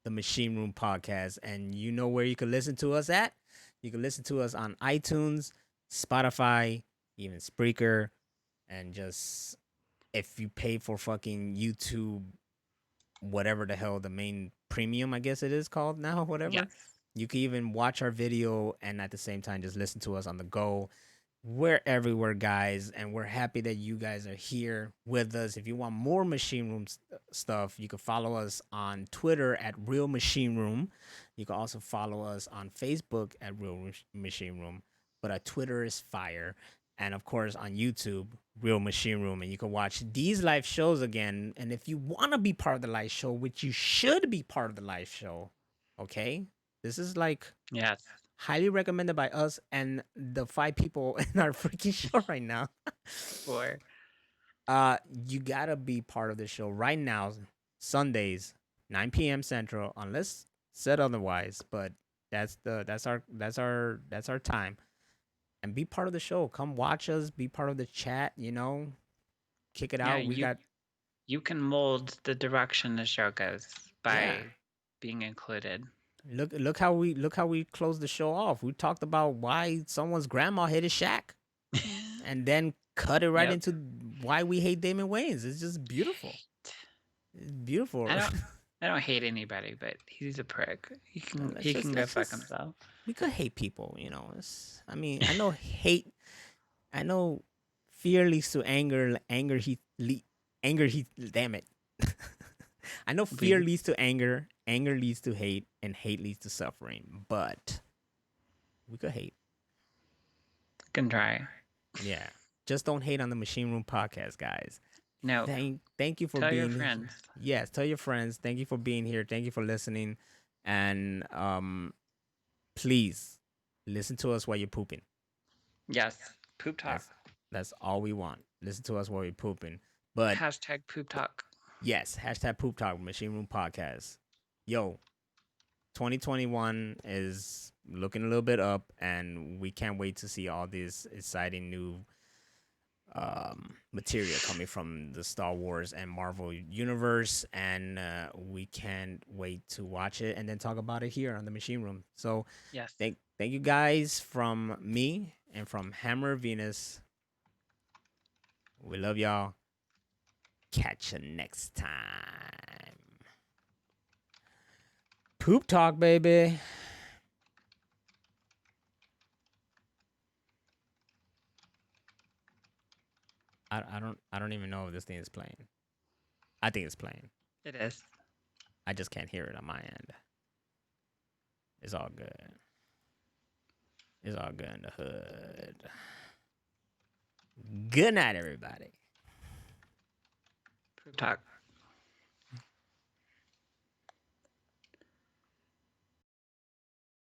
[SPEAKER 2] the Machine Room Podcast, and you know where you can listen to us at. You can listen to us on iTunes, Spotify, even Spreaker, and just if you pay for fucking YouTube, whatever the hell the main premium, I guess it is called now, whatever.
[SPEAKER 1] Yes.
[SPEAKER 2] You can even watch our video and at the same time just listen to us on the go. We're everywhere, guys, and we're happy that you guys are here with us. If you want more Machine Room stuff, you can follow us on Twitter at Real Machine Room. You can also follow us on Facebook at Real Machine Room. But our Twitter is fire. And of course, on YouTube, Real Machine Room. And you can watch these live shows again. And if you want to be part of the live show, which you should be part of the live show, okay? This is like
[SPEAKER 1] Yes.
[SPEAKER 2] highly recommended by us and the 5 people in our freaking show right now.
[SPEAKER 1] Or
[SPEAKER 2] You gotta be part of the show right now, Sundays, 9 p.m. Central, unless said otherwise. But that's our time. And be part of the show. Come watch us. Be part of the chat. Kick it
[SPEAKER 1] yeah,
[SPEAKER 2] out. We got
[SPEAKER 1] you can mold the direction the show goes
[SPEAKER 2] yeah.
[SPEAKER 1] by being included.
[SPEAKER 2] Look how we closed the show off. We talked about why someone's grandma hated Shaq, and then cut it right
[SPEAKER 1] Yep.
[SPEAKER 2] into why we hate Damon Wayans. It's just beautiful. It's beautiful.
[SPEAKER 1] I don't I don't hate anybody, but he's a prick. He can
[SPEAKER 2] let's
[SPEAKER 1] he
[SPEAKER 2] just
[SPEAKER 1] can go
[SPEAKER 2] let's
[SPEAKER 1] fuck
[SPEAKER 2] just
[SPEAKER 1] himself.
[SPEAKER 2] we could hate people. I mean, I know hate. I know fear leads to anger. Anger he. Damn it. I know fear
[SPEAKER 1] We
[SPEAKER 2] leads to anger. Anger leads to hate, and hate leads to suffering. But we could hate.
[SPEAKER 1] can try.
[SPEAKER 2] Yeah. Just don't hate on the Machine Room podcast, guys.
[SPEAKER 1] No,
[SPEAKER 2] Thank you for
[SPEAKER 1] tell your
[SPEAKER 2] being here.
[SPEAKER 1] friends.
[SPEAKER 2] Yes, tell your friends. Thank you for being here. Thank you for listening. And please listen to us while you're pooping.
[SPEAKER 1] Yes, poop talk.
[SPEAKER 2] That's all we want. Listen to us while we're pooping. But
[SPEAKER 1] Hashtag poop talk.
[SPEAKER 2] yes, hashtag poop talk Machine Room Podcast. Yo, 2021 is looking a little bit up, and we can't wait to see all this exciting new material coming from the Star Wars and Marvel universe, and we can't wait to watch it and then talk about it here on the Machine Room. So
[SPEAKER 1] Yes.
[SPEAKER 2] thank you guys from me and from Hammer Venus. We love y'all. Catch you next time. Poop talk, baby. I don't even know if this thing is playing. I think it's playing.
[SPEAKER 1] It is.
[SPEAKER 2] I just can't hear it on my end. It's all good. It's all good in the hood. Good night, everybody.
[SPEAKER 1] Poop talk.